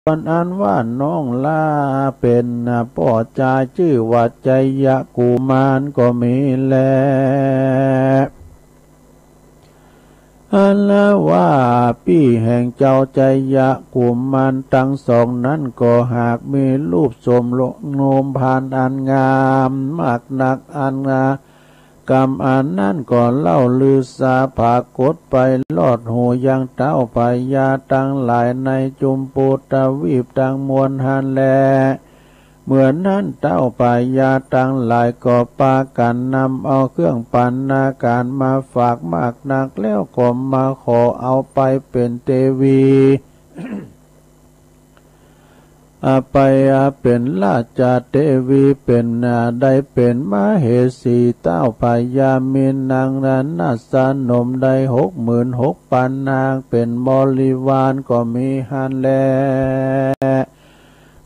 วนอันว่าน้องลาเป็นพ่อจาชื่อว่าใจยะกุมารก็มีแลอันละว่าพี่แห่งเจ้าใจยะกุมารทั้งสองนั้นก็หากมีรูปสมโนมพานอันงามมากนักอันงากรรมอันนั้นก็เล่าลือสาผากฏไปลอดหูยังเต้าปายาตั้งหลายในจุมปูตวีปตั้งมวลหันแลเหมือนนั้นเต้าปายาตั้งหลายก็ปากันนำเอาเครื่องปัณณาการมาฝากมากนักแล้วก็มาขอเอาไปเป็นเทวี ไปเป็นราชาเทวีเป็นได้เป็นมเหสีเต้าพญามีนางนาสนมได้66,000 นางเป็นบริวารก็มีหันแล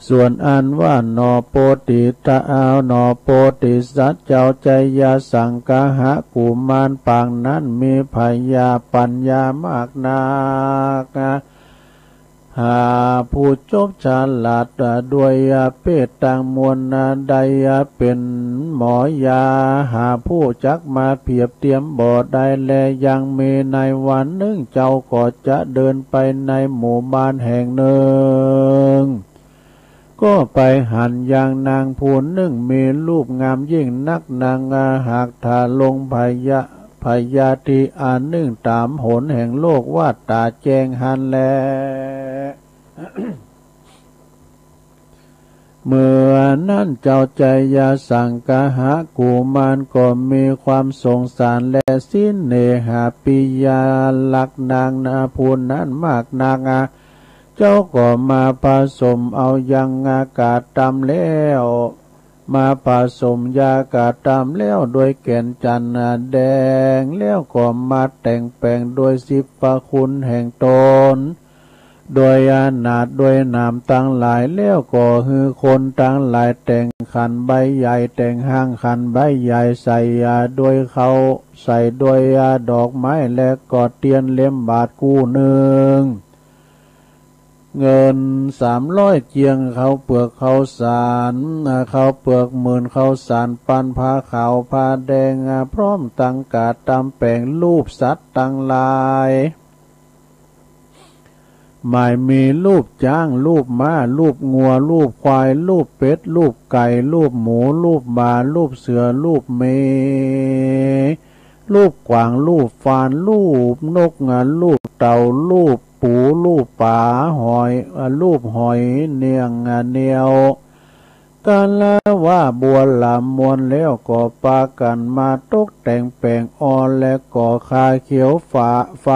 ส่วนอันว่านอโปติตะอานอโปติสัจเจ้าใจยาสังกหะกุมารปางนั้นมีพญาปัญญามากนักหาผู้จบฉลาดด้วยเพศต่างมวลใดเป็นหมอยาหาผู้จักมาเพียบเทียมบ่ได้แลยังมีในวันหนึ่งเจ้าก็จะเดินไปในหมู่บ้านแห่งหนึ่งก็ไปหันอย่างนางผู้หนึ่งมีรูปงามยิ่งนักนางหากถ้าลงพยาธิอันหนึ่งตามหนแห่งโลกว่าตาแจงหันแล เมื่อนั้นเจ้าใจยาสังกหะกุมารก็มีความสงสารและสิ้นเนหาปิยาลักนางนาผู้นั้นมากนางเจ้าก็มาผสมเอายังอากาศตำแล้วมาผสมยากาศตำแล้วโดยแก่นจันทร์แดงแล้วก็มาแต่งแปลงโดยสิบประคุณแห่งตนโดยอานาถโดยนามตั้งหลายแล้วก็ฮือคนตั้งหลายแต่งขันใบใหญ่แต่งห้างขันใบใหญ่ใส่โดยเขาใส่โดยดอกไม้และก็เตียนเล่มบาทกู้หนึ่งเงิน300 เจียงเขาเปลือกเขาสารเขาเปลือกหมื่นเขาสารปันผ้าขาวผ้าแดงพร้อมตั้งกาดตำแปลงรูปสัตว์ตั้งลายหมายมีรูปจ้างรูปม้ารูปงัวรูปควายรูปเป็ดรูปไก่รูปหมูรูปหมารูปเสือรูปเมรูปกวางรูปฟานรูปนกรูปเต่ารูปปูรูปป่าหอยรูปหอยเนียงเนียวกันแล้วว่าบัวลำมวลแล้วก็ปากันมาตกแต่งแปลงอ่อนและก่อคาเขียวไฟ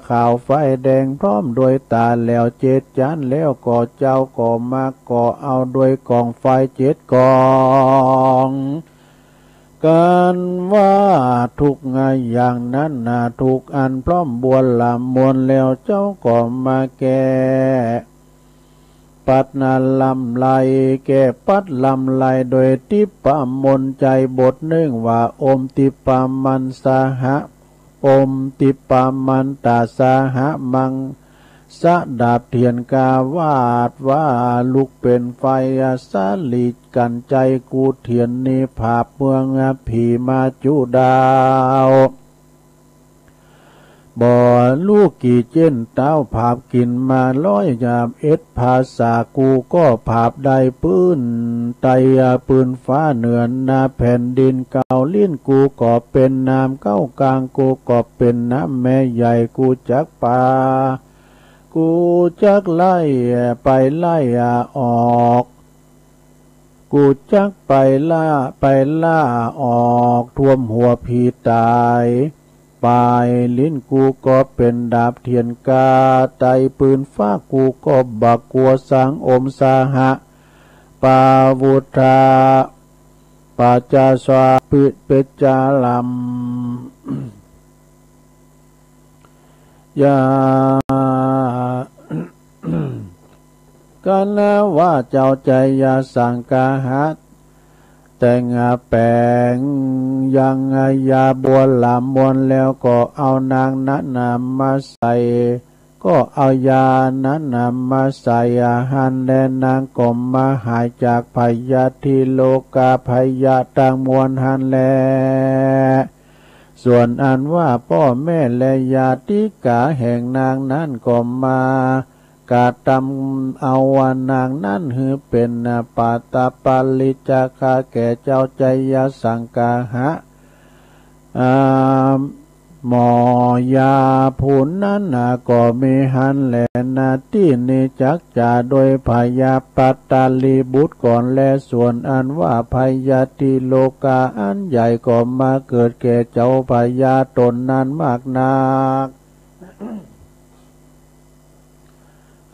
ขาวไฟแดงพร้อมโดยตาแล้ว7 จันแล้วก็เจ้าก็มาก่อเอาโดยกองไฟ7 กองการว่าทุกงานอย่างนั้นทุกอันพร้อมบัวลำมวลแล้วเจ้าก็มาแก่ปัดนาลำไหลแก่ปัดลำไหลโดยทิปมนใจบทหนึ่งว่าอมติปามันสหะอมติปามันตาสหะมังสะดาบเทียนกาวาดว่าลุกเป็นไฟสาลีกันใจกูเทียนนิภาพเมืองผีมาจุดาวบ่ลูกกี่เจนเต้าภาพกินมา100 ยามภาษากูก็ภาพได้ปื้นไตปืนฟ้าเหนือนนาแผ่นดินเก่าลิ้นกูก็เป็นน้ำเก้ากลางกูก็เป็นน้ำแม่ใหญ่กูจักป่ากูจักไล่ไปไล่ออกกูจักไปล่าออกท่วมหัวผีตายปลายลิ้นกูก็เป็นดาบเทียนกาไตปืนฟ้ากูก็บักกัวสังอมสาหะปาวุธาปาจาสวาปิเปจาลัมยากันแล้วว่าเจ้าใจยาสังกาหะแต่งแปลงยังยาบัวลำมวนแล้วก็เอานางนั้นมาใส่ ก็เอายานั้นนำมาใส่อาหารแลนางก็มาหายจากพยาธิโลกาพยาต่างมวลหันแลส่วนอันว่าพ่อแม่และญาติกาแห่งนางนั้นก็มากาตำเอาว่านางนั้นหือเป็นปาตาปาลิจาคาแก่เจ้าใจยสังกาหะหมอยาผูนนั้นก็มีหันแลนาที่นิจักจาโดยพยาปัตตาลีบุตรก่อนและส่วนอันว่าพยาธิโลกาอันใหญ่ก็มาเกิดแก่เจ้าพยาตนนั้นมากนัก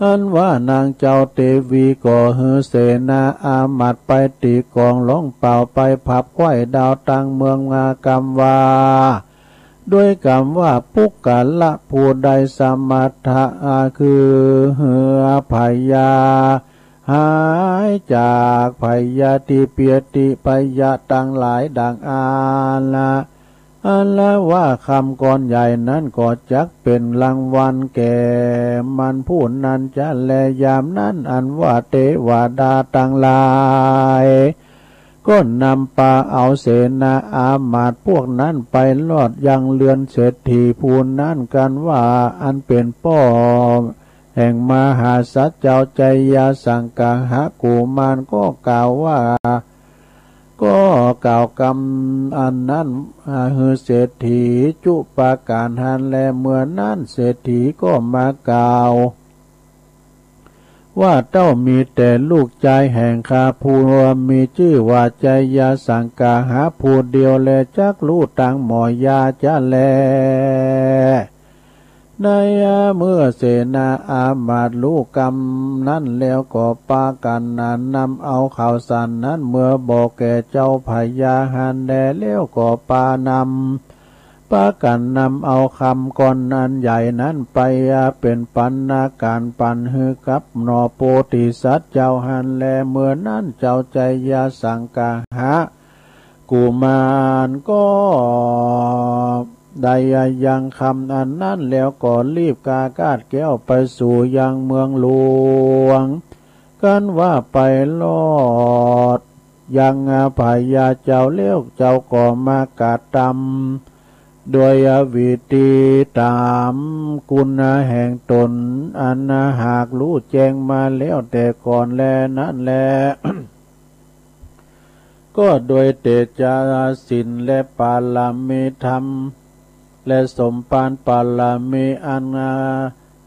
อันว่านางเจ้าเทวีก็ฮือเสนาอามัดไปตีกองล้องเป่าไปผับไข่ดาวตังเมืองงากรรมว่าด้วยกรรมว่าปุกกะละผู้ใดสมัทธะคือเหือพยาหายจากพยาธิเปียติพยาตังหลายดังอันละว่าคำก่อนใหญ่นั้นก็จักเป็นรางวัลแก่มันผู้นั้นจะแลยามนั้นอันว่าเทวดาตังหลายก็นำปาเอาเสนาอามาตย์พวกนั้นไปลอดยังเรือนเศรษฐีผู้นั้นกันว่าอันเป็นป้อแห่งมหาสัจเจ้าใจยาสังกาหะกุมารก็กล่าวว่าก็กล่าวกรรมอันนั้นคือเศรษฐีจุปาการหันแลเมื่อนั้นเศรษฐีก็มากล่าวว่าเจ้ามีแต่ลูกชายแห่งข้าผู้มีชื่อว่าใจยาสังกาหาผู้เดียวแลจักรู้ตังหมอยาจะแลในเมื่อเสนาอามาตย์รู้กรรมนั้นแล้วก็ปากันนำเอาข่าวสารนั้นเมื่อบอกแก่เจ้าพญาหันแลแล้วก็ปกันนำเอาคำก่อนอันใหญ่นั้นไปเป็นปันนาการปันฮือกับนอโปติสัตว์เจ้าหันแลเมื่อนั้นเจ้าใจยาสังกาหะกุมารก็ได้ยังคำอันนั้นแล้วก็รีบกากาดแก้วไปสู่ยังเมืองหลวงกันว่าไปลอดยังพญาเจ้าเลี้ยวเจ้าก็มากาตำโดยวิธีตามคุณแห่งตนอันหากรู้แจ้งมาแล้วแต่ก่อนแลนั้นแล ก็โดยเตจาสินและปาลามีธรรมและสมปานปาลามีอัน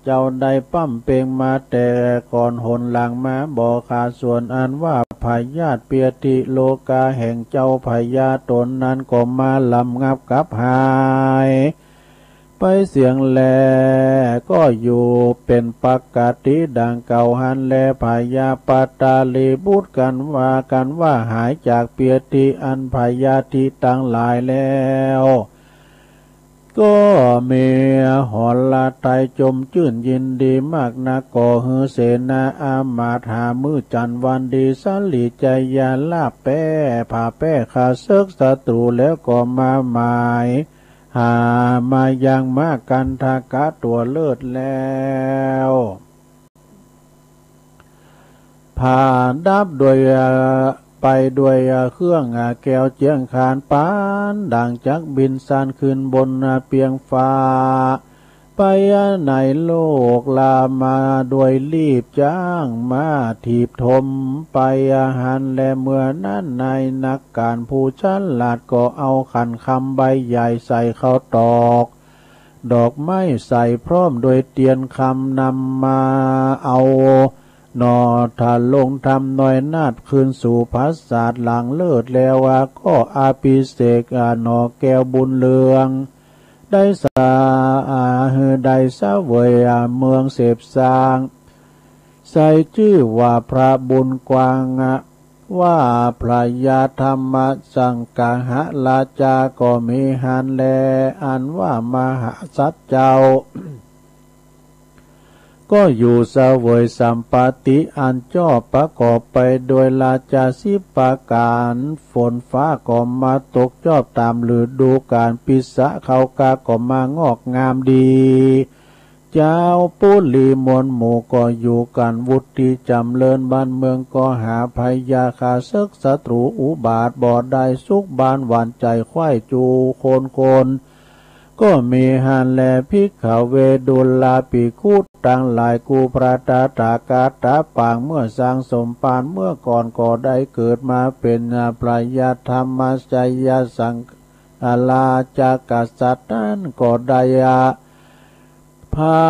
เจ้าได้ปั้มเปงมาแต่ก่อนหนหลังมาบอกขาส่วนอันว่าพยาธิเปียติโลกาแห่งเจ้าพญาตนนั้นก็มาลำงับกับหายไปเสียงแลก็อยู่เป็นปกติดังเก่าหันแลพญาปตาลีบุตรกันว่าหายจากเปียติอันพยาธิตั้งหลายแล้วก็มีหอลาไตจมชื่นยินดีมากนักก่อฮือเสนาอามาตย์หามือจันวันดีสันหลีใจยาลาแป้ผ่าแป้ขาซึกศัตรูแล้วก็มาหมายหามายังมากกันทากะตัวเลิศแล้วผ่านดับโดยไปด้วยเครื่องแก้วเจียงคานปานดังจักบินซานขึ้นบนเปียงฟ้าไปในโลกลามาด้วยรีบจ้างมาถีบทมไปหันและเมื่อนั้นนายนักการผู้ฉลาดก็เอาขันคำใบใหญ่ใส่เข้าตอกดอกไม้ใส่พร้อมโดยเตียนคำนำมาเอานอถ้าลงทำน้อยนาดคืนสู่พัสสาดหลังเลิศแล้วก็อาภิเษกนอแก้วบุญเลืองได้ได้สาเวยเมืองเสพสร้างใส่ชื่อว่าพระบุญกวางว่าพระยาธรรมสังกาหะลาจาก็มีหันแลอันว่ามหาสัจเจ้าก็อยู่เสวยสัมปติอันชอบประกอบไปโดยราชาสิปาการฝนฟ้าก็มาตกชอบตามฤดูกาลปิสะเขากาก็มางอกงามดี เจ้าปุลีมวลหมู่ก็อยู่กันวุฒิจำเริญบ้านเมืองก็หาภัยยาคาศึกศัตรูอุบาทบ่ได้สุขบานหวานใจควายจูโคนก็มีหานแลพิกขเวดุลลาปิคูดต่างหลายกูพระตาตากาตาปางเมื่อสร้างสมปานเมื่อก่อนก็ได้เกิดมาเป็นพระยาธรรมจยสังอาลาจากษัตริย์นั้นก็ได้พา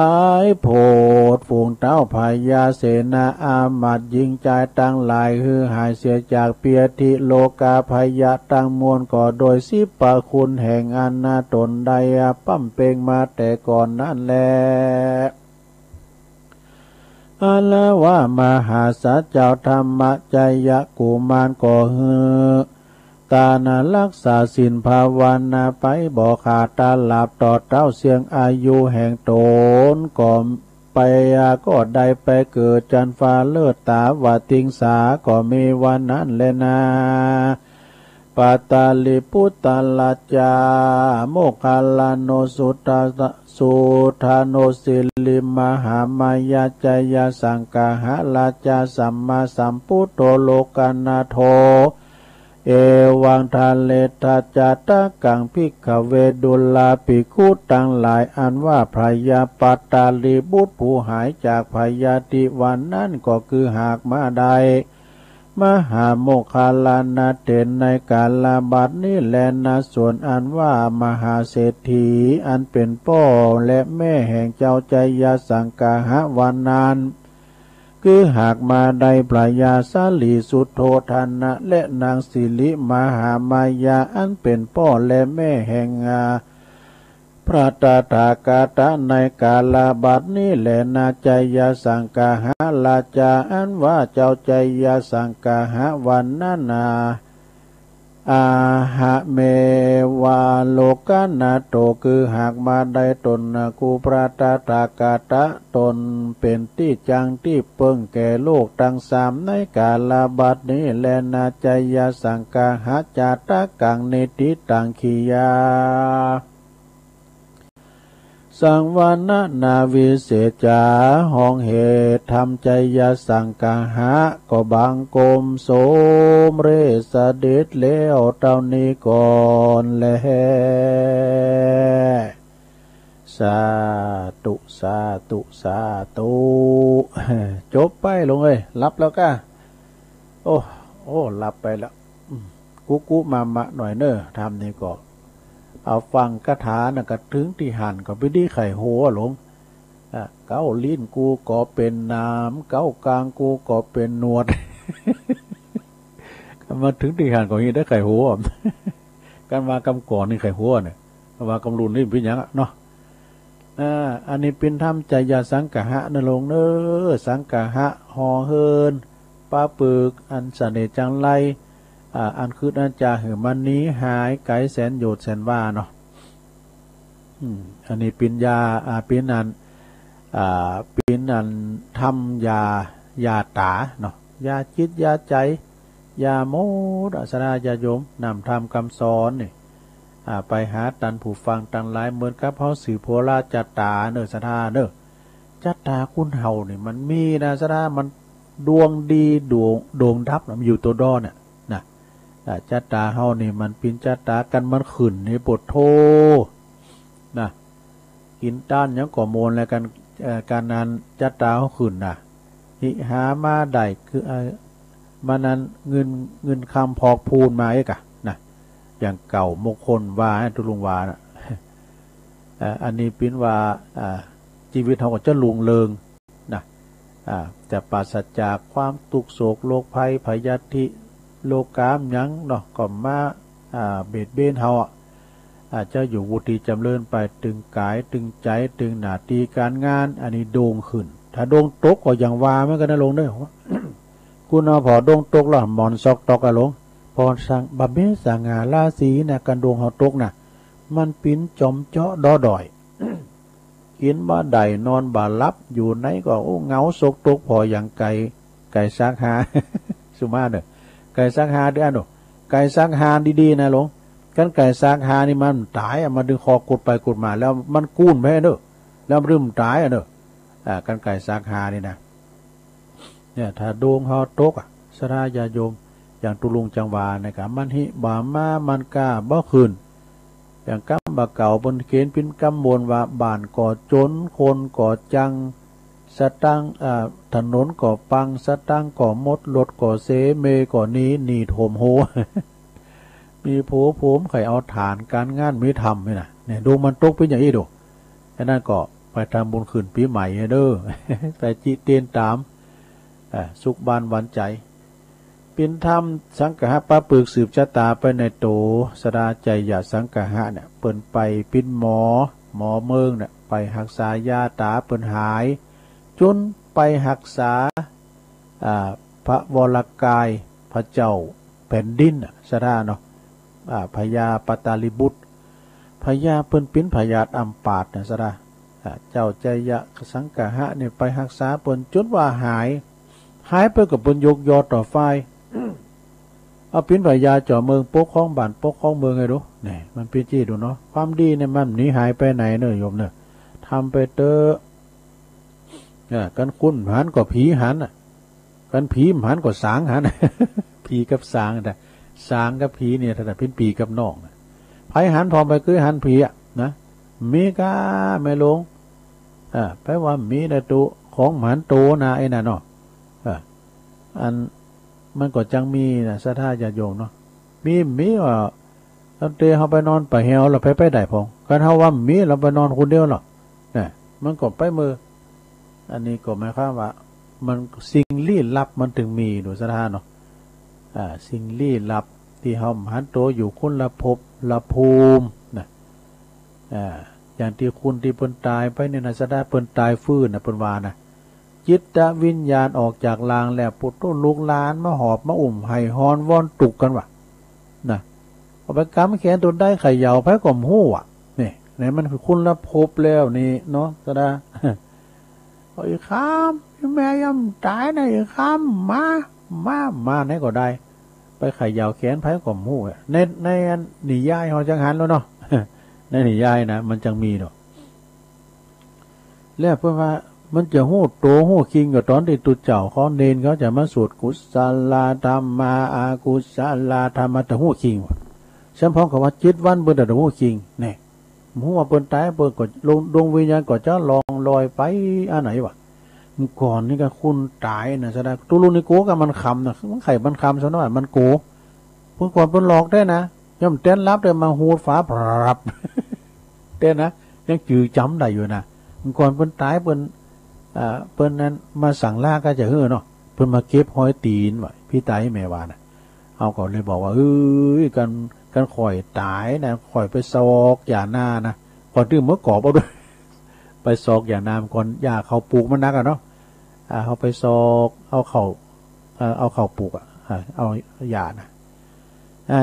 ยโพดฝูงเต้าพายาเสนาอามาตย์ยิงใจตั้งหลายฮือหายเสียจากเปียติโลกาพยะตั้งมวลก็โดยสิปะคุณแห่งอนาตนใดปั้มเปงมาแต่ก่อนนั่นแลอาละว่ามหาสัจเจ้าธรรมจยะกุมารก็ฮือตานารักษาศีลภาวนาไปบ่ขาดตาหลับต่อเต้าเสียงอายุแห่งตนก็ไปก็ได้ไปเกิดจันฟ้าเลิศตาวาติงสาก็มีวันนั้นแลนาปัตตาลิพุตตลาจาโมคคัลลาโนสุธาโนสิลิมหามายาจยสังกาหะลาจาสัมมาสัมพุทโธโลกานาโทเอวังทาเลตาจาตะกังพิกขเวดุลาปิคูตั้งหลายอันว่าพยาปัตตาลีบุตรผู้หายจากพยาธิวันนั้นก็คือหากมาได้มหาโมคคัลลานาเตนในกาลบัดนี้แลนะส่วนอันว่ามหาเศรษฐีอันเป็นพ่อและแม่แห่งเจ้าใจยสังกาหะวันนั้นคือหากมาได้พระยาสาลีสุโธทนะและนางสิริมหามายาอันเป็นพ่อและแม่แห่งพระตถาคตในกาลบัดนี้แลนาใจยสังกาหะลาจาอันว่าเจ้าใจยสังกาหะวันนั้นอาหะเมวาโลกานาโตคือหากมาได้ตนกูพระตถาคตตนเป็นที่จังที่เปิงแก่โลกทั้งสามในกาลบัดนี้แลนาใจยสังกาหะจาตะกังเนติตังคียาสังวานะนาวิเศษจาห้องเหตุทำใจยสังกาหะก็บังกมโสมเรสเด็จแล้วเท่านี้ก่อนแลสาธุสาธุสาธุจบไปลงเลยรับแล้วก้าโอ้รับไปแล้วกุมาหน่อยเนอะทำนี่ก็เอาฟังคาถานะก็ถึงที่หันก็ไปดีไข่หัวหลงเก้าลิ้นกูก็เป็นน้ำเก้ากลางกูก็เป็นนวด มาถึงที่หันก็ยังได้ไข่หัว การมากำก่อนนี่ไข่หัวเนี่ยว่ากำลุนนี่เป็นยังเนาะอันนี้เป็นธรรมใจยาสังกะหะนะลงเนอสังกะหะหอเฮินป้าปึกอันเสน่ห์จังไรอันคืออันจาหือมันนี้หายไกลแสนโยดแสนว่าเนาะอันนี้ปิญญาปิญนันทำยาตาเนาะยาจิตยาใจยาโมดสรายาโยมนำทำคำสอนนี่ไปหาตันผู้ฟังตังหลายเหมือนกับเขาสื่อโพลาจัตตาเนอสธาเนอจัตตาคุณเฮานี่มันมีนะสธามันดวงดีดวงดับมันอยู่ตัวดอเนี่ยจัตตาเฮานี่มันเป็นจัตตากันมันขึ้นในบทโทนะกินต้านยังก่อโมนแล้วกันการนั้นจัตตาเฮาขึ้นนะหิหามาได้คือมานั้นเงินคำพอกพูนมาเอกะนะอย่างเก่ามงคลว่าทุลุงวานะอันนี้เป็นว่าชีวิตเฮาก็จะลุงเริงนะแต่ปราศจากความทุกข์โศกโรคภัยพยาธิโลกามยังเนาะก็มาเบียดเบียนเฮาอาจจะอยู่วุฒิจำเริญไปตึงกายตึงใจตึงหน้าที่การงานอันนี้โด่งขึ้นถ้าโด่งตกก็อย่างว่ามันก็น่าลงเด้อ คุณเอาพอโด่งตกแล้วหมอนซอกตอกอะลงพอสังบะเมสังหาราศีน่ะกันดวงเฮาตกน่ะมันปิ้นจอมเจาะดอดอย กินบ่ได้นอนบ่หลับอยู่ไหนก็เหงาซกตกพออย่างไก่ซักหา สุมาเด้อไก่ซักหาเด้อนุไก่ซักหาดีๆนะหลวงกันไก่ซักหานี่มันตายมาดึงคอกดไปกดมาแล้วมันกู้นไปเด้อ แล้วรึมตายเนอะกันไก่สาขานี่นะเนี่ยถ้าดวงเขาตกสราญาโยมอย่างตุลุงจังหวานะครับมันหิบามามันกาบ่คืนอย่างกำบะเก่าบนเขนปิ้นกำมวลว่าบ้านก่อจนคนก่อจังสตังถนนก่อปังสตังก่อมดรถก่อเสเมก่อนี้หนีโถมโห มีโผผมไข่เอาฐานการงานไม่ทำนี่นะเนี่ยดูมันตกเป็นอย่างนี้ดูแค่นั้นก็ไปทำบุญคืนปีใหม่เด้อ ไปจิเตียนตามสุขบานหวานใจปินธรรมสังกหะป้าปึกสืบชะตาไปในโตสดาใจอย่าสังกหะเนี่ยเปิ่นไปปินหมอเมืองเนี่ยไปหักษายาตาเปิ่นหายจนไปหักษาพระวรกายพระเจ้าแผ่นดินสดาเนาะพญาปตาลิบุตรพญาเปิ่นปิ้นพญาอัมปาดเนี่ยสดาเจ้าใจยะสังกหะเนี่ยไปหักษาเปิ่นจนว่าหายไปกับเปิ่นยกยอต่อไฟเอาปิ้นพญาจ่อเมืองปกครองบ้านปกครองเมืองไงดูเนี่ยมันเป็นจี้ดูเนาะความดีเนี่ยมันหนีหายไปไหนเนอะโยมเนอะทำไปเตอะกันคุณหันก็ผีหันกันผีหันก็สางหัน ผีกับสางแต่สางกับผีเนี่ยถ้าเป็นปีกับน้องไผหันพร้อมไปคือหันผีนะมีกาไม่ลงแปลว่ามีในตัวของหันโตนะไอ้น่ะเนาะอันมันก็จังมีนะสะท่าญาติโยมเนาะมีว่าตอนเตะเขาไปนอนไปเหี่ยวเราไปได้พองกันเขาว่ามีเราไปนอนคนเดียวหรอกเนี่ยมันก็ไปมืออันนี้ก็หมายความว่ามันสิ่งลี้ลับมันถึงมีดูสะท่าเนาะสิ่งลี้ลับที่เขาหันโตอยู่คนละภพละภูมินะอย่างที่คุณที่เปิ้นตายไปเนี่ยนะสะท่าเปิ้นตายฟื้นนะเปิ้นว่านะจิตวิญญาณออกจากลางแล้วปุถุลูกหลานมาหอบมาอุ่มไห้ฮอนว่อนตุกกันวะนะเอาไปกำแขนตัวได้ไข่เหยาไผ่ก่อมหู้นี่ไหนมันคือคุณละภพแล้วนี่เนาะสะดาไอ้ข้ามแม่ยำตายนะไอ้ข้ามมาไหนก็ได้ไปไข่เหยาแขนไผ่ก่อมหู้ในนิยายเขาจังหันแล้วเนาะ ในนิยายนะมันจังมีเนาะแล้วเพื่อว่ามันจะหู้โตหู้คิงกับตอนที่ตุเจ้าเขาเนนเขาจะมาสวดกุศลธรรมาอากุศลธรรมะแต่หู้คิงวะฉันพร้อมกับว่าจิตวันเปิดแต่หู้คิงเนี่ยหู้ว่าเปิดตายเปิดก็ลงดวงวิญญาณก็จะลองลอยไปอันไหนวะก่อนนี่ก็คุณตายนะแสดงตุลุนิโกกับมันคำนะมันไข่มันคำซะหน่อยมันโกเพิ่งก่อนเพิ่นหลอกได้นะย่อมเต้นรับเลยมาหูดฟ้าปรับเต้นนะยังจือจำได้อยู่นะก่อนเพิ่นตายเพิ่นนั้นมาสั่งล่าก็จะเนาะเพิ่นมาเก็บห้อยตีนไว้พี่ตายแม่วานะเอาก่อนเลยบอกว่ากันข่อยตายนะข่อยไปซอกอย่าหน้านะก่อนที่เมื่อกอบเอาด้วย ไปซอกอย่าน้ำก่อนอย่าเขาปลูกมันนักเนาะเขาไปซอกเอาเขาปลูกเอาอย่านะ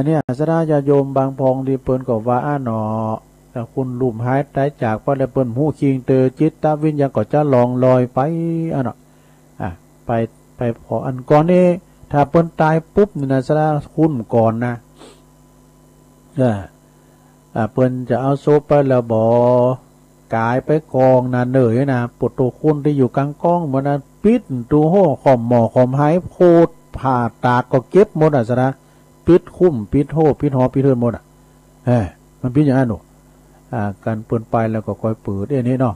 เนี่ยสดาญาโยมบางพองดีเปิ้นก็ว่าหนอคุณลุ่มหายตายจากพอได้เปิ้นหูคิงเตอจิตตวิญญาณก็จะลองลอยไปเนาะไปพออันก่อนนี้ถ้าเปิ้นตายปุ๊บนี่นะสดาคุณก่อนนะเปิ้นจะเอาโซไปแล้วบ่กายไปกองนะเหนื่อยนะปวดตัวคุณที่อยู่กลางกล้องเหมือนนั้นปิดตัวห่อขอมหมอขอมหายโคตรผ่าตาก็เก็บหมดสดาปิดคุ้มปิดโหปิดหอปิดเทินหมดมันปิดอย่างนั้นหนูการเปิดไปแล้วก็คอยเปิดนี่เนาะ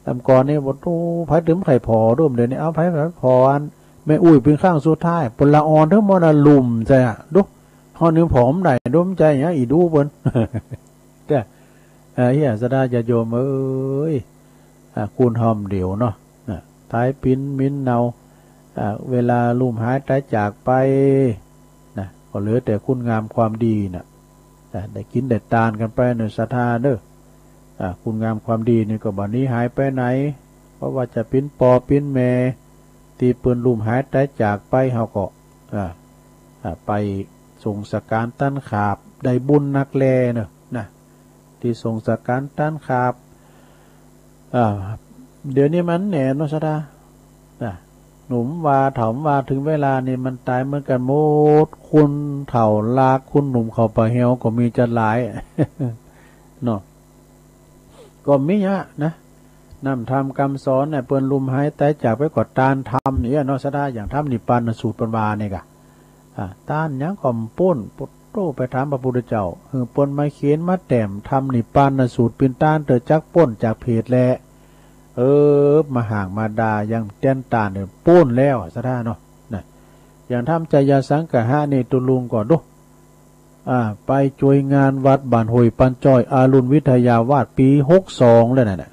ตามก่อนนี่บทตู้ไผ่ถึงไข่พอร่วมเดี๋ยวนี้เอาไผ่พออันแม่อุ้ยเป็นข้างสุดท้ายปนละอ่อนทั้งหมดลุ่มใจดูห่อเนื้อผอมไหนดุมใจอย่างอีดูบนแต่เฮียสดาจะโยมคุณหอมเดี๋ยวเนาะท้ายปิ้นมิ้นเนาเวลาลุ่มหายตายจากไปนะก็เหลือแต่คุณงามความดีนะได้กินได้ตานกันไปในศรัทธาเด้อคุณงามความดีนี่ก็บัดนี้หายไปไหนเพราะว่าจะปิ้นปอปิ้นแม่ตีปืนลุ่มหายตายจากไปเขาก็ไปส่งสการตั้นขาบได้บุญนักแลเนอะนะที่ส่งสการตั้นขาบเดี๋ยวนี้มันแหน่นศรัทธาหนุ่มว่าถมว่าถึงเวลานี่มันตายเหมือนกันหมดคุณเถ่าลากคุณหนุ่มเข้าไปเหี่ยวก็มีจะหลายเนาะก็มีเยอะนะ นำทำคำสอนเนี่ยเปิ้นลุมหายแต่จากไปกอดตานทำเนี่ยเนาะซะได้อย่างทำนิพพานสูตรปัญญาเนี่ยกะต้านยังก่อมป้นปุตโตไปถามพระพุทธเจ้าปนมาเขียนมาแต้มทำนิพพานสูตรเป็นต้านเตอจักป้นจากเพจแลมาห่างมาดายังเต้นตาเนี่ยป้นแล้วซะได้เนาะนะอย่างทำใจยาสังกะหะนี่ตุลุงก่อนดูไปช่วยงานวัดบ้านห้วยปันจ้อยอารุณวิทยาวาสปี62แล้วน่ะ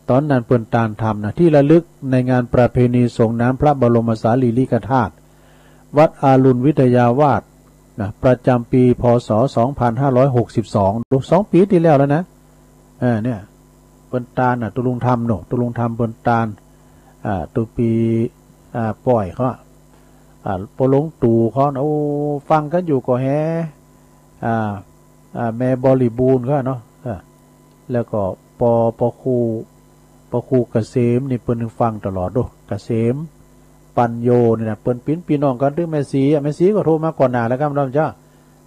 ตอนนั้นเปิ้นตานทำนะที่ระลึกในงานประเพณีส่งน้ำพระบรมสารีริกธาตุวัดอารุณวิทยาวาสนะประจำปีพศ2562ดู2 ปีที่แล้วแล้วนะเนี่ยเปิ้นตานตุลุงธรรมเนาะตุลุงธรรมเปิ้นตานตัวปีปล่อยเขาปลงตู่เขาโอ้ฟังกันอยู่ก็แฮแม่บริบูรณ์ก็เนาะแล้วก็ปครูเกษมนี่เปิ้นฟังตลอดดูเกษมปัญโยนี่นะเปิ้นปิ้นพี่น้องกันถึงแม่สีก็โทรมาก่อนหน้าแล้วครับน้องจ้า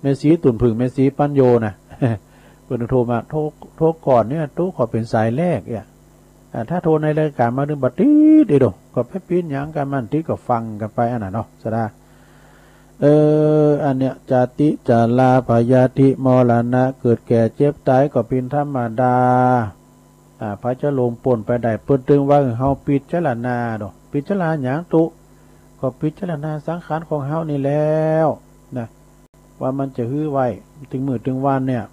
แม่สีตุ่นผึ่งแม่สีปัญโยนะเปิ้นโทรมาโทรก่อนเนี่ยตู้ขอเป็นสายแรกเนี่ยถ้าโทรในรายการมาดึงบัดนี้ดีดก็ไปปิ้นหยังกันมันที่ก็ฟังกันไปอันน่ะเนาะซะได้อันเนี้ยจาติจาลาพยาธิมรณะเกิดแก่เจ็บตายก็เป็นธรรมดาพระเจ้าลงป่นไปได้เปิ้นตึงว่าเฮาพิจารณาดอกพิจารณาหยังตุก็พิจารณาสังขารของเฮานี่แล้วนะว่ามันจะฮื้อไว้ถึงมื้อถึงวันเนี่ย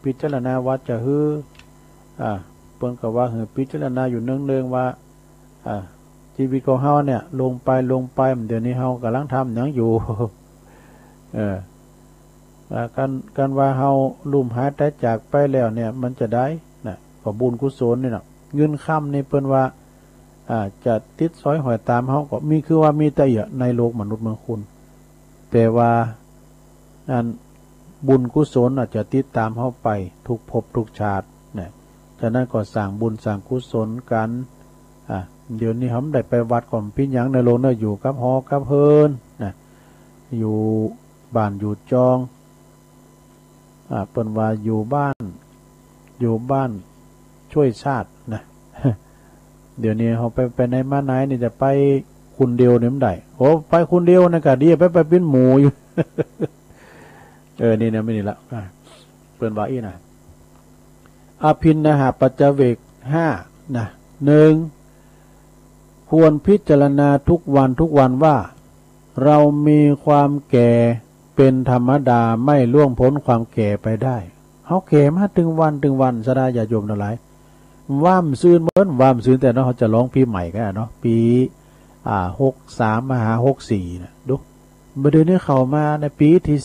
พิจารณาว่าจะฮื้อเปิ้นก็ว่าพิจารณาอยู่เนืองๆว่าชีวิตของเฮาเนี่ยลงไปเดี๋ยวนี้เฮากำลังทำหยังอยู่การว่าเฮาลุ่มหายแต่จากไปแล้วเนี่ยมันจะได้นะก็บุญกุศลนี่เนาะเงินค่ำนี่เปิ้นว่าจะติดซอยหอยตามเฮาก็มีคือว่ามีแต่ในโลกมนุษย์เมืองคุณแต่ว่าอันบุญกุศลอาจจะติดตามเฮาไปทุกภพทุกชาตินะฉะนั้นก็สร้างบุญสร้างกุศลกันเดี๋ยวนี้ผมได้ไปวัดก่อนพี่ยังในโลกเนี่ยอยู่กับฮอกับเฮินนะอยู่บ้านอยู่จองเปิ้นว่าอยู่บ้านช่วยชาตินะ เดี๋ยวนี้เขาไปในมาไหนนี่จะไปคุณเดียวเนี่ยไม่ได้โอ้ไปคุณเดียวนะกะดีไปเป็นหมูอยู่ นี่นะไม่นี่ละเปิ้นว่าอีนะอภินนะหาปัจจเวก5นะ1ควรพิจารณาทุกวันว่าเรามีความแก่เป็นธรรมดาไม่ล่วงพ้นความแก่ไปได้เขาแก่มาถึงวันสดาญาโยมทั้งหลายว่ามซื่นเหมือนว่ามซื่นแต่เนาะเขาจะร้องปีใหม่กันเนาะปี63มาหา64นะดูเดือนนี้เข้ามาในปีที่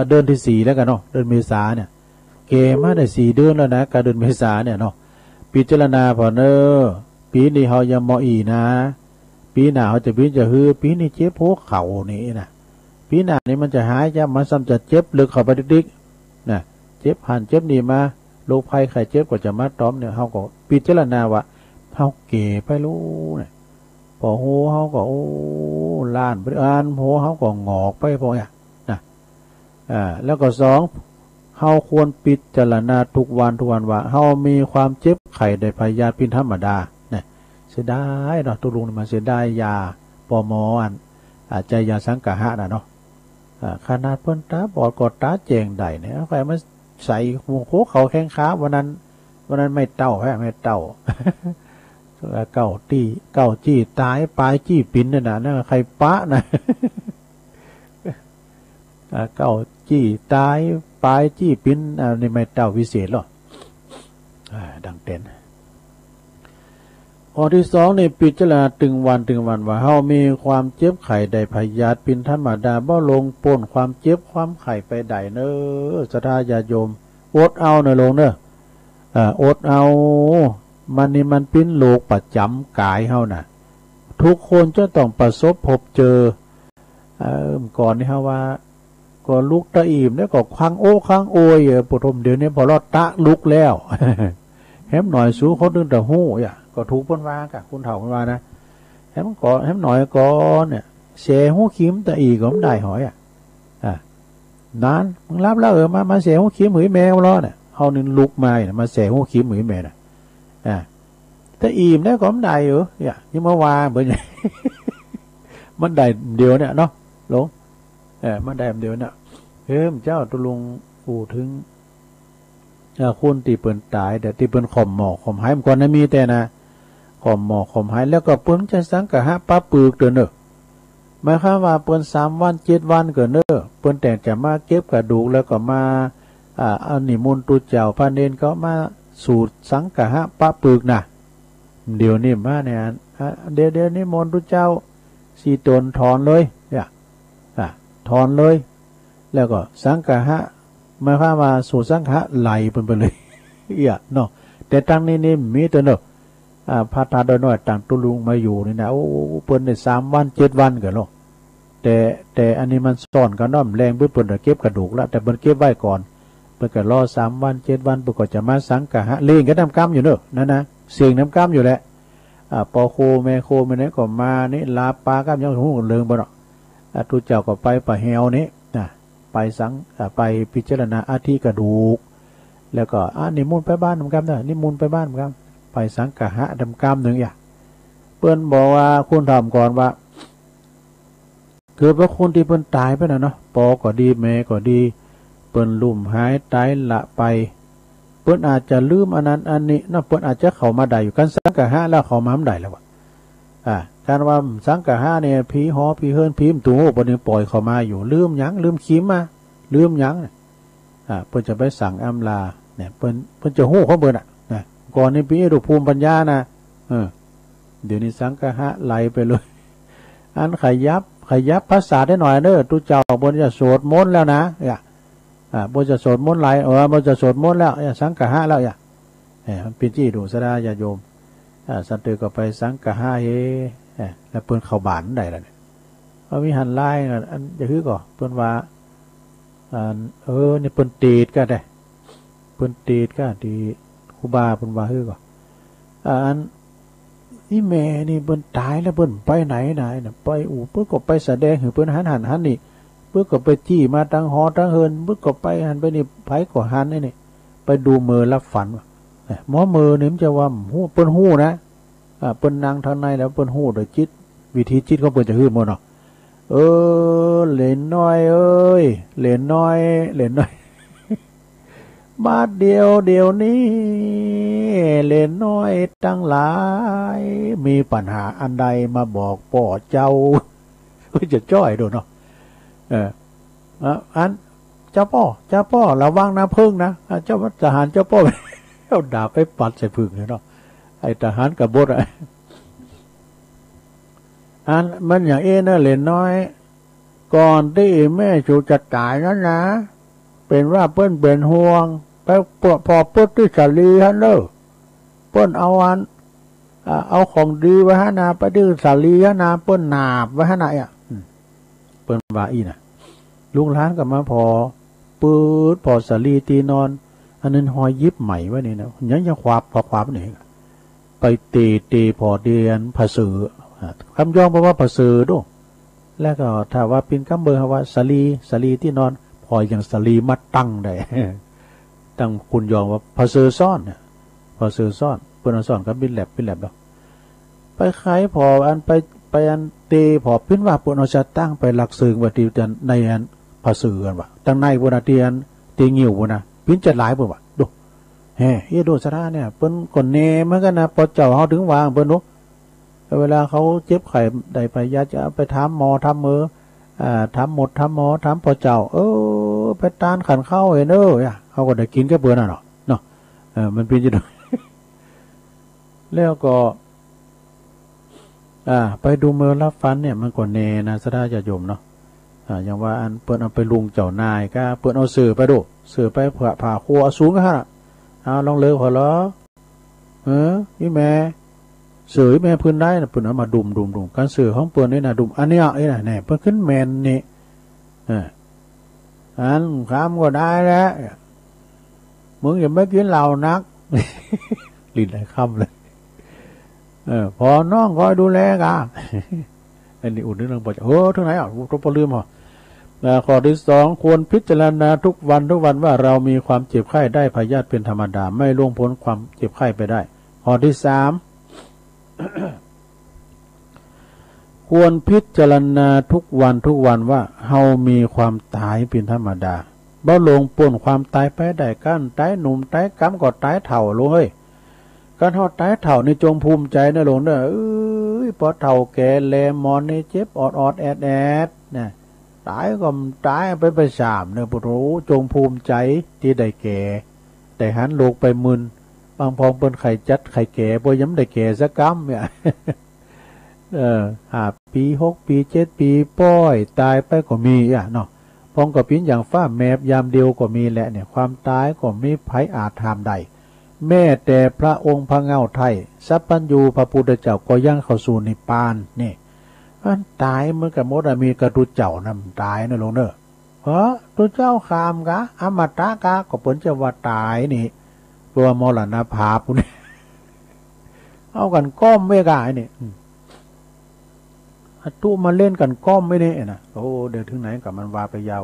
เดือนที่4แล้วกันเนาะเดือนเมษาเนี่ยแก่มาได้4 เดือนแล้วนะกับเดือนเมษาเนี่ยเนาะพิจารณาพอเนอปีนี้เขายังมออีนะปีหน้าเขาจะฮือปีนี้เจ็บหัวเข่านี่นะปีหน้านี่มันจะหายจะมันซ้ำจะเจ็บลึกเข้าไปดิกๆนะเจ็บหันเจ็บนี่มาโรคภัยไข้เจ็บก็จะมาต้อมเนี่ยเขาก็พิจารณาว่าเขาเก๋ไปรู้เนี่ยพอหูเขาก็โอ้ล้านไปหูเขาก็งอกไปพอเนี่ยนะแล้วก็2เขาควรพิจารณาทุกวันว่าเขามีความเจ็บไข้ได้พยาธิเป็นธรรมดาเนี่ยเสียดายเนาะตุลุงมาเสียดายยาปมใจยาสังกะหะนะเนาะขนาดเพิ่นตาบอดกอดตาแจงได้เนี่ยใครมาใส่หัวโคเขาแข้งขาวันนั้นไม่เต้าไม่เต้า เก้าจี้ตายปลายจี้ปิ้นเนี่ยนะใครปะนะ เก้าจี้ตายปลายจี้ปิ้นนี่ไม่เต้าวิเศษหรอดังเต้นข้อที่2นี่พิจารณาถึงวันว่าเฮามีความเจ็บไข้ได้พยาธิเป็นธรรมดาบ่ลงป่นความเจ็บความไข้ไปได้เน้อศรัทธาญาติโยมอดเอาเน้อลงเน้ออดเอามันนี่มันเป็นโรคประจำกายเฮาน่ะทุกคนจะต้องประสบพบเจอก่อนนี่เฮาว่าก็ลุกตะอิ่มแล้วก็ควังโอยปฐมเดี๋ยวนี้พอรอดตะลุกแล้ว แฮมหน่อยสู้เขาดึงแต่หู้ก็ถูกพ้นว่ากะคุณเฒ่าพ้นว่านะแฮมหน่อยก่อนเนี่ยเสหูคิมตะอีก็ไม่ได้หอยนานมึงรับแล้วมาเสหูคิมหือแมวล้อเนี่ยเฮานี่ลุกมามาเสหูคิมหือแมวน่ะ ถ้าอิ่มแล้วก็มันได้เหรอเนี่ยยังมาว่าเบื่อไง มันได้เดียวเนี่ยเนาะหลงมันได้เดียวเนี่ยเจ้าตุลุงอู่ถึงคุณตีเปิ่นตายแต่ตีเปิ่นข่มหมอกข่มหายมันก่อนนะมีแต่นะข่มหมอกข่มหายแล้วก็เปิ้นจะสังกะหะป้าปึกเด้อเนอะหมายความว่าเปิ้น3 วัน 7 วันก็เนอะเปิ้นแต่จะมาเก็บกระดูกแล้วก็มาเอานิมนต์ตุเจ้าพระเนนก็มาสูตรสังกะหะป้าปึกน่ะเดี๋ยวนี้มาเนี่ยเดี๋ยวนิมนต์ตุเจ้าสีตนถอนเลยเนี่ยถอนเลยแล้วก็สังกะหะหมายความว่าสูตรสังกะหะไหลเปิ้นไปเลยเนาะแต่ตั้งนี้มีตัวเนอะพระธาตุน้อยต่างตุลุงมาอยู่นี่นะโอ้เปิ้นได้3 วัน 7 วันกันเนาะแต่อันนี้มันซ่อนกันน้อมแรงเปิ้นเก็บกระดูกแล้วแต่เปิ้นเก็บไว้ก่อนเปิ้นก็รอ3 วัน 7 วันเปิ้นก็จะมาสังกะหะเล่งกันน้ำกำอยู่เนอะนั่นนะเสียงน้ำกำอยู่แหละปอโคแม่โคแม่นี่ก็มานี่ลาปลากับยังหูเลิงบ่เนาะตุเจ้าก็ไปปะแหวนี่ไปสังไปพิจารณาอาทิกระดูกแล้วก็นิมนต์ไปบ้านน้ำกำเด้อนิมนต์ไปบ้านน้ำกำไปสังกะหะดำกำหนึ่งเปิ้นบอกว่าคุณทำก่อนว่าเกิดว่าคนที่เปิ้นตายไปนะเนาะปอก็ดีแม่ก็ดีเปิ้นลุ่มหายตายละไปเปิ้นอาจจะลืมอันนั้นอันนี้เนาะเปิ้นอาจจะเข้ามาได้อยู่กันสังกะหะแล้วเข้ามาได้แล้วการว่าสังกะหะเนี่ยผีหอผีเฮินผีมตูปนี้ปล่อยเข้ามาอยู่ลืมหยังลืมขีมมาลืมหยังเปิ้นจะไปสั่งอำลาเนี่ยเปิ้นจะฮู้ของเปิ้นก่อนในปีรูปภูมิปัญญานะเดี๋ยวนี้สังกะหะไหลไปเลยอันขยับภาษาได้หน่อยเนอะตุเจ้าบนจะสวดมนต์แล้วนะบนจะสวดมนต์ไหลบนจะสวดมนต์แล้วสังกะหะแล้วมันเป็นที่ดูสดาญาโยมสันติก็ไปสังกะหะแล้วเปิ้นเข้าบ้านได้แล้วเนี่ยเอามีหันไล่อันจะคือก่อเปิ้นว่านี่เปิ้นตีดก็ได้เปิ้นตีดก็ดีครูบาเปิ้นว่าคือก่ออันนี่แม่นี่เปิ้นตายแล้วเปิ้นไปไหนน่ะไปเปิ้นก็ไปแสดงให้เปิ้นหันนี่เปิ้นก็ไปจี้มาตั้งหอตั้งเฮินเปิ้นก็ไปหันไปนี่ไผก็หันนี่ไปดูมือรับฝันหมอมือนี่มันจะว่าฮู้เปิ้นฮู้นะเปิ้นนั่งทางในแล้วเปิ้นฮู้โดยจิตวิธีจิตของเปิ้นจะฮื้อหมดเนาะเหลนน้อยเอ้ยเหลนน้อยบาดเดียวนี้เหลนน้อยตั้งหลายมีปัญหาอันใดมาบอกพ่อเจ้าก็จะจ้อยดูเนาะอันเจ้าพ่อระวังนะพึ่งนะเจ้าทหารเจ้าพ่อเอาดาบไปปัดใส่พึ่งเนาะไอ้ทหารกับบดอันมันอย่างนะเหลนน้อยก่อนที่แม่ชูจะตายนั้นนะเป็นว่าเปิ้นเป็นห่วงไปพอปุ๊บที่สลีฮันเนอร์เปิ้นเอาของดีไว้ให้นาไปดื้อสลีให้นาเปิ้นหนาบไว้ให้นาเปิ้นว่าน่ะลุงร้านกับมาพอปื๊ดพอสลีตีนอนอันนั้นหอยยิบใหม่ไว้นี่นะยังขวาบนี่ไปตีพอเดียนผสือคำย่อมเพราะว่าผสือด้วยแล้วก็ถ้าว่าเป็นคำเบอร์ว่าสลีที่นอนพออย่างสลีมัดตั้งได้ตั้งคุณยอมว่าผสือซ่อนผสือซ่อนเปิ้นซ่อนกับบินแลบแล้วไปขายพออันไปอันเตพอพิ้นว่าเปิ้นเอาจะตั้งไปหลักซึ่งว่าที่ในอันผสือกันว่าตั้งในบ่นะที่อันตีงิ้วบ่นะพิ้นจะหลายบ่ว่าดูโดสระเนี่ยเปิ้นก่อนเนเหมือนกันนะพอเจ้าเฮาถึงวางเปิ้นเนาะเวลาเขาเจ็บไข้ได้ไปยาจะไปถามหมอถามมือถามหมดถามหมอถามพอเจ้าไปตานขันเข้าเขาก็ได้กินแค่เบื่อน่ะเนาะมันเป็นจังได๋แล้วก็ไปดูมือรับฟันเนี่ยมันก็เนนะสดาจะโยมเนาะอย่างว่าอันเปิ้นเอาไปลุงเจ้านายก็เปิ้นเอาสื่อไปดูสื่อไปผ่าครัวสูงก็ฮะลองเลิกพอเหรอนี่แม่สื่อแม่พื้นได้นะเปิ้นเอามาดุมการสื่อของเปิ้นนี่นะดุมอันนี้น่ะเปิ้นขึ้นแมนนี่อันคำก็ได้แล้วมึงอย่าไม่กินเหล้านักลิ้นไหลคำเลยพอน้องคอยดูแลกันอันนี้อุ่นนึกเรื่องปอดทั้งไหนตัวปลืมข้อที่2ควรพิจารณาทุกวันว่าเรามีความเจ็บไข้ได้พยาธิเป็นธรรมดาไม่ล่วงพ้นความเจ็บไข้ไปได้ข้อที่3 ควรพิจารณาทุกวันว่าเฮามีความตายเป็นธรรมดาบ่ลงป่นความตายไปได้กันตายหนุ่มตายกำก็ตายเฒ่าลงเฮ้ยการทอดตายเฒ่านี่จงภูมิใจนะลงเด้อพอเฒ่าแก่แลมอนนี่เจ็บอดแอดนะตายก็ตายไปประสามเนี่ยปุโรจงภูมิใจที่ได้แก่ได้หันโลกไปมึนบางพองเปิ้นไข่จัดไข่แก่บ่ย้ำได้แก่สักกำเนี่ย5 ปี6 ปี7 ปีป้อยตายไปก็มีเนาะพองก็ปิ้นอย่างฟ้าแมบยามเดียวก็มีแหละเนี่ยความตายก็มีไผอาจทำได้แม้แต่พระองค์พระเงาไทยสัพพัญญูพระพุทธเจ้าก็ยังเข้าสู่นิพพานนี่มันตายเหมือนกับมดมีกระตุเจ้านำตายนะลงเนอะตุเจ้าขามกะอมตะกะก็เปิ้นจะว่าตายนี่ตัวมรณภาพนี่เอากันก้อมไม่กายนี่ตู้มาเล่นกันก้อมไม่ได้นะโอ้เดี๋ยวถึงไหนกับมันว่าไปยาว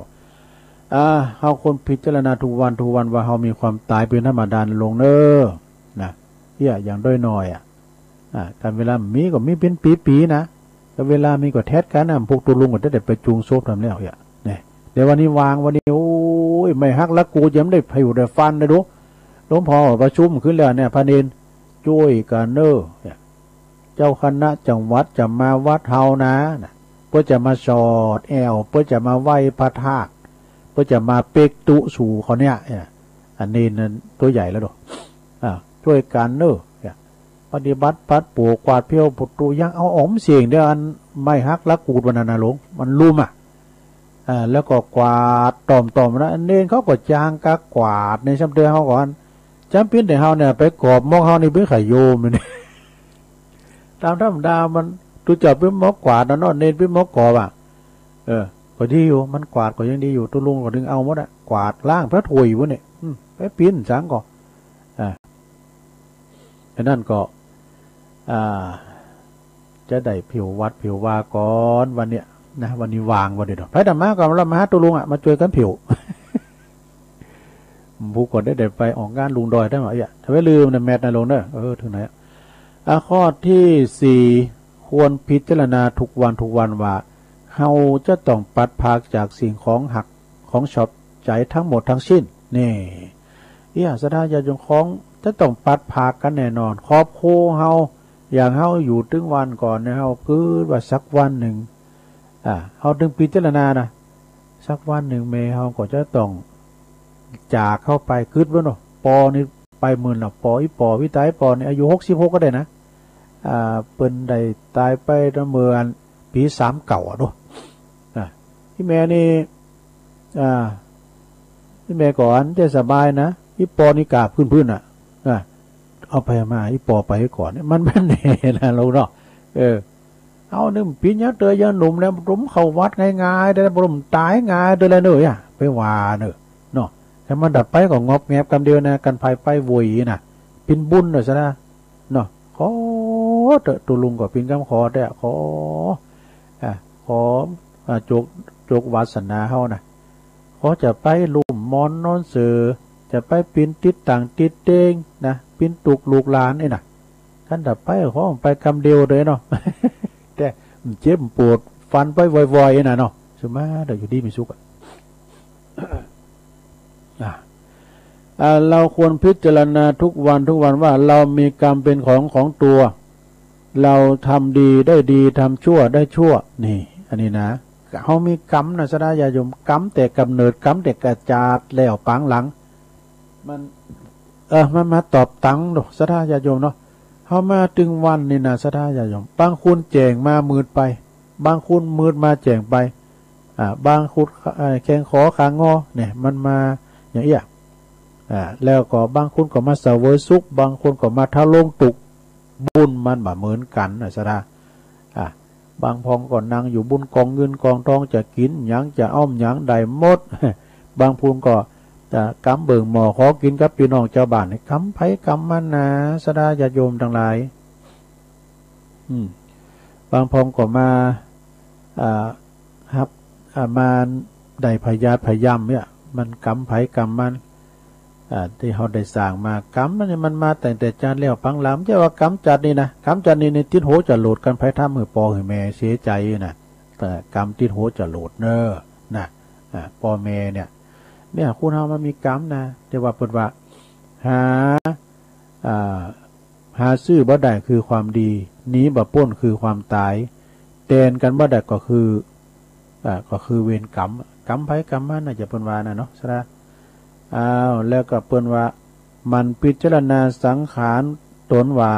เฮาคนพิจารณาทุกวันว่าเฮามีความตายเป็นธรรมดาลงเนอนะอย่างด้อยหน่อยการเวลามีก็มีเป็นปีนะแต่เวลามีก็แทสกันพวกตัวลุงก็ได้ไปจูงโซบทำแล้วเนี่ยเดี๋ยววันนี้วางวันนี้โอ้ยไม่ฮักละกูยังได้ผิวได้ฟันได้ดูหลวงพ่อประชุมขึ้นแล้วเนี่ยพระเนรช่วยกันเนอเจ้าคณะจังหวัดจะมาวัดเฮานะเพื่อจะมาสอดแอวเพื่อจะมาไหว้พระธาตุเพื่อจะมาเปกตุสู่เขาเนี่ยอันนี้นั้นตัวใหญ่แล้วดูช่วยกันเนอปฏิบัติปัดปูกวาดเพี้ยวปุตุยังเอาอมเสียงเดียวอันไม่ฮักละกูดวันนั้นนะหลวงมันลุ่มแล้วก็กวาดต่อมนะเนนเขาก็จางกากวาดในชั้นเดือนเขาก่อนจำเป็นแต่เขาเนี่ยไปกอบมองเขานี่เป็นไข่โยมเลยตามธรรมดามันตุจับเป็นมอกกวาดนะเนาะเนนเป็นมอกกอบก็ดีอยู่มันกวาดก็ยังดีอยู่ตัวลุงก็ดึงเอาหมดกวาดล่างพระถวยวะเนี่ยไปปิ้นสังก็ไอ้นั่นก็จะได้ผิววัดผิววาก่อนวันเนี้ยนะวันนี้วางวันเดียวพระธรรมะก่อนเรามาหาตัวลุงมาช่วยกันผิวผู้คนได้ไปออกงานลุงดอยได้ไหมถ้าไม่ลืมนะแมทนะลงเนอะถึงไหนข้อที่4ควรพิจารณาทุกวันว่าเฮาจะต้องปัดพากจากสิ่งของหักของชอบใจทั้งหมดทั้งสิ้นนี่สถานญาติโยมของจะต้องปัดพากกันแน่นอนครอบครัวเฮาอย่างเฮาอยู่ถึงวันก่อนเนี่ยเฮาคือว่าสักวันหนึ่งเฮาถึงพิจารณานะสักวันหนึ่งเมเฮาก็จะต้องจากเข้าไปคืดว่าเนาะปอนี่ไปหมื่นละปอวิตายปอนี่อายุ66ก็ได้นะเปิ้นได้ตายไปเมื่อปี3เก่าเนาะที่แม่นี่ที่แม่ก่อนจะสบายนะที่ปอนี่กาบพื้นเอาไปมาที่ปอไปก่อนมันไม่แน่นะเราเนาะเอาหนึ่งปีนี้เตยยังหนุ่มแล้วผมเข้าวัดง่ายๆได้ผมตายง่ายได้เลยเนอะไปว่าเนอะเนาะแต่มันดับไปก็งอบแงบกันเดียวนะกันไปวุยนะปินบุญหน่อยซะนะเนาะขอตัวลุงก็ปินกำขอได้ขอโจกวาสนาเฮานะขอจะไปลุ่มมอนนอนเสือจะไปปินติดต่างติดเด้งนะปินตุกลูกหลานนี่นะกันดับไปขอไปคำเดียวเลยเนาะแต่เจ็บปวดฟันไปวอยๆนะเนาะใช่ไหมเดี๋ยวอยู่ดีมีสุขเราควรพิจารณาทุกวันว่าเรามีกรรมเป็นของตัวเราทำดีได้ดีทำชั่วได้ชั่วนี่อันนี้นะเขามีกรรมนะสดายาโยมกรรมแต่กำเนิดกรรมแต่กระจาดแล้วปังหลังมันมาตอบตังดอกสดายาโยมเนาะเขามาถึงวันนี่นะสดายาโยมบางคุณแจงมามืดไปบางคุณมืดมาแจงไปบางคุณแข้งขอขางอเนี่ยมันมาอย่างเอี้ยแล้วก็บางคนก็มาเสวยสุขบางคนก็มาทะลงตุกบุญมันแบบเหมือนกันนะสดาบางพองก็นั่งอยู่บุญกองเงินกองทองจะกินหยังจะอ้อมหยังได้หมดบางพูนก็กำเบิ่งหมอขอกินกับพี่น้องเจ้าบ้านกำไผกำมันนะสดาญาโยมทั้งหลายบางพองก็มามาได้พยาธิพยามเนี่ยมันกำไผกำมัน ที่เขาได้สร้างมากรรมนี่มันมาแต่จัดแล้วปังหลามเจ้าว่ากรรมจัดนี่นะกรรมจัดนี่ในติดโหจะโหลดกันไพ่ทำมือปอหือแม่เสียใจนะแต่กรรมติดโหจะโหลดเนอนะปอแม่เนี่ยคุณเฮามันมีกรรมนะแต่ว่าเปิดว่าหาซื้อบ่ได้คือความดีหนีบ่พ้นคือความตายแตนกันบ่ได้ก็คือเวรกรรมกรรมไผกรรมมันน่าจะเปิ้นว่านะเนาะซะแล้วก็เปิ้นว่ามันพิจารณาสังขารตนว่า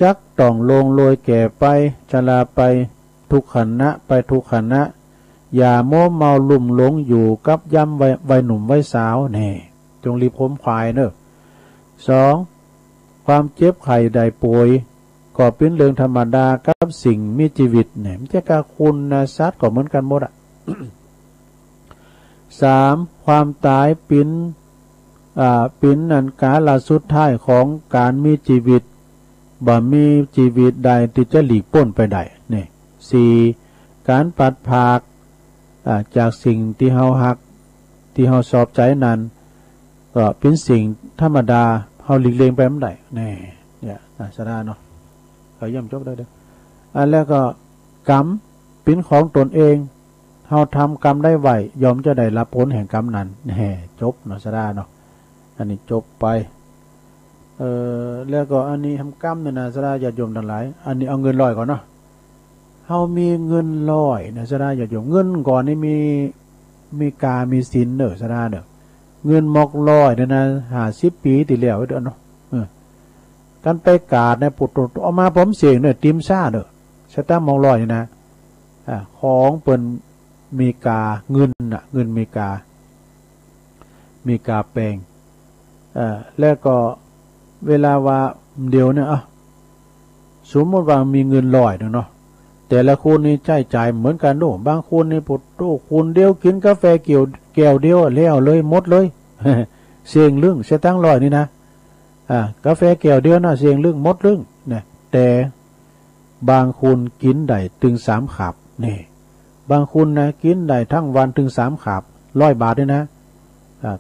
จักต้องลงโรยแก่ไปชราไปทุกขณะไปทุกขณะอย่าโม้เมาลุ่มหลงอยู่กับย่ำวัยหนุ่มวัยสาวแน่จงรีบพ้นควายเนอะ2ความเจ็บไข้ได้ป่วยก็เป็นเรื่องธรรมดากับสิ่งมีชีวิตเนี่ยมันจะกาคุณนะสัตว์ก็เหมือนกันหมด3ความตายเป็นอันกาลสุดท้ายของการมีชีวิตบ่มีชีวิตใดที่จะหลีกพ้นไปได้เนี่ย4การปัดภาคจากสิ่งที่เฮาหักที่เฮาสอบใจนั้นก็เป็นสิ่งธรรมดาเฮาหลีกเลี่ยงไปไม่ได้เนี่ยสาระเนาะเขาย่ำจบได้เด้อแล้วก็กรรมเป็นของตนเองเฮาทำกรรมได้ไหวยอมจะได้รับผลแห่งกรรมนั้นจบเนาะสาระเนาะอันนี้จบไปแล้วก็อันนี้ทำกรรมเนี่ยนะสาระญาติโยมทั้งหลายอันนี้เอาเงิน100ก่อนเนาะเฮามีเงิน100นะสาระญาติโยมเงินก่อนนี่มีกามีศีลเด้อสาระเด้อเงินมอก100เนี่ยนะ50 ปีที่แล้วเด้อเนาะกันไปกาดในปุตตเอามาผมเสียงเนี่ยติมซ่าเด้อสตางค์มอง100นี่นะของเปิ้นมีกาเงินเงินมีกาแปลงแล้วก็เวลาว่าเดี๋ยวเนี่ยสมมติว่ามีเงิน100เนาะแต่ละคนนี่ใช้จ่ายเหมือนกันโน่บางคนนี่ปุตโตคุณเดียวกินกาแฟแก้วเดียวแล้วเลยหมดเลยเสียงเรื่องสตางค์100นี่นะกาแฟแก้วเดียวนะเสียงเรื่องหมดเรื่องเนี่ยแต่บางคนกินได้ถึง3 ขับนี่บางคนนะกินได้ทั้งวันถึง3 ขับ100 บาทด้วยนะ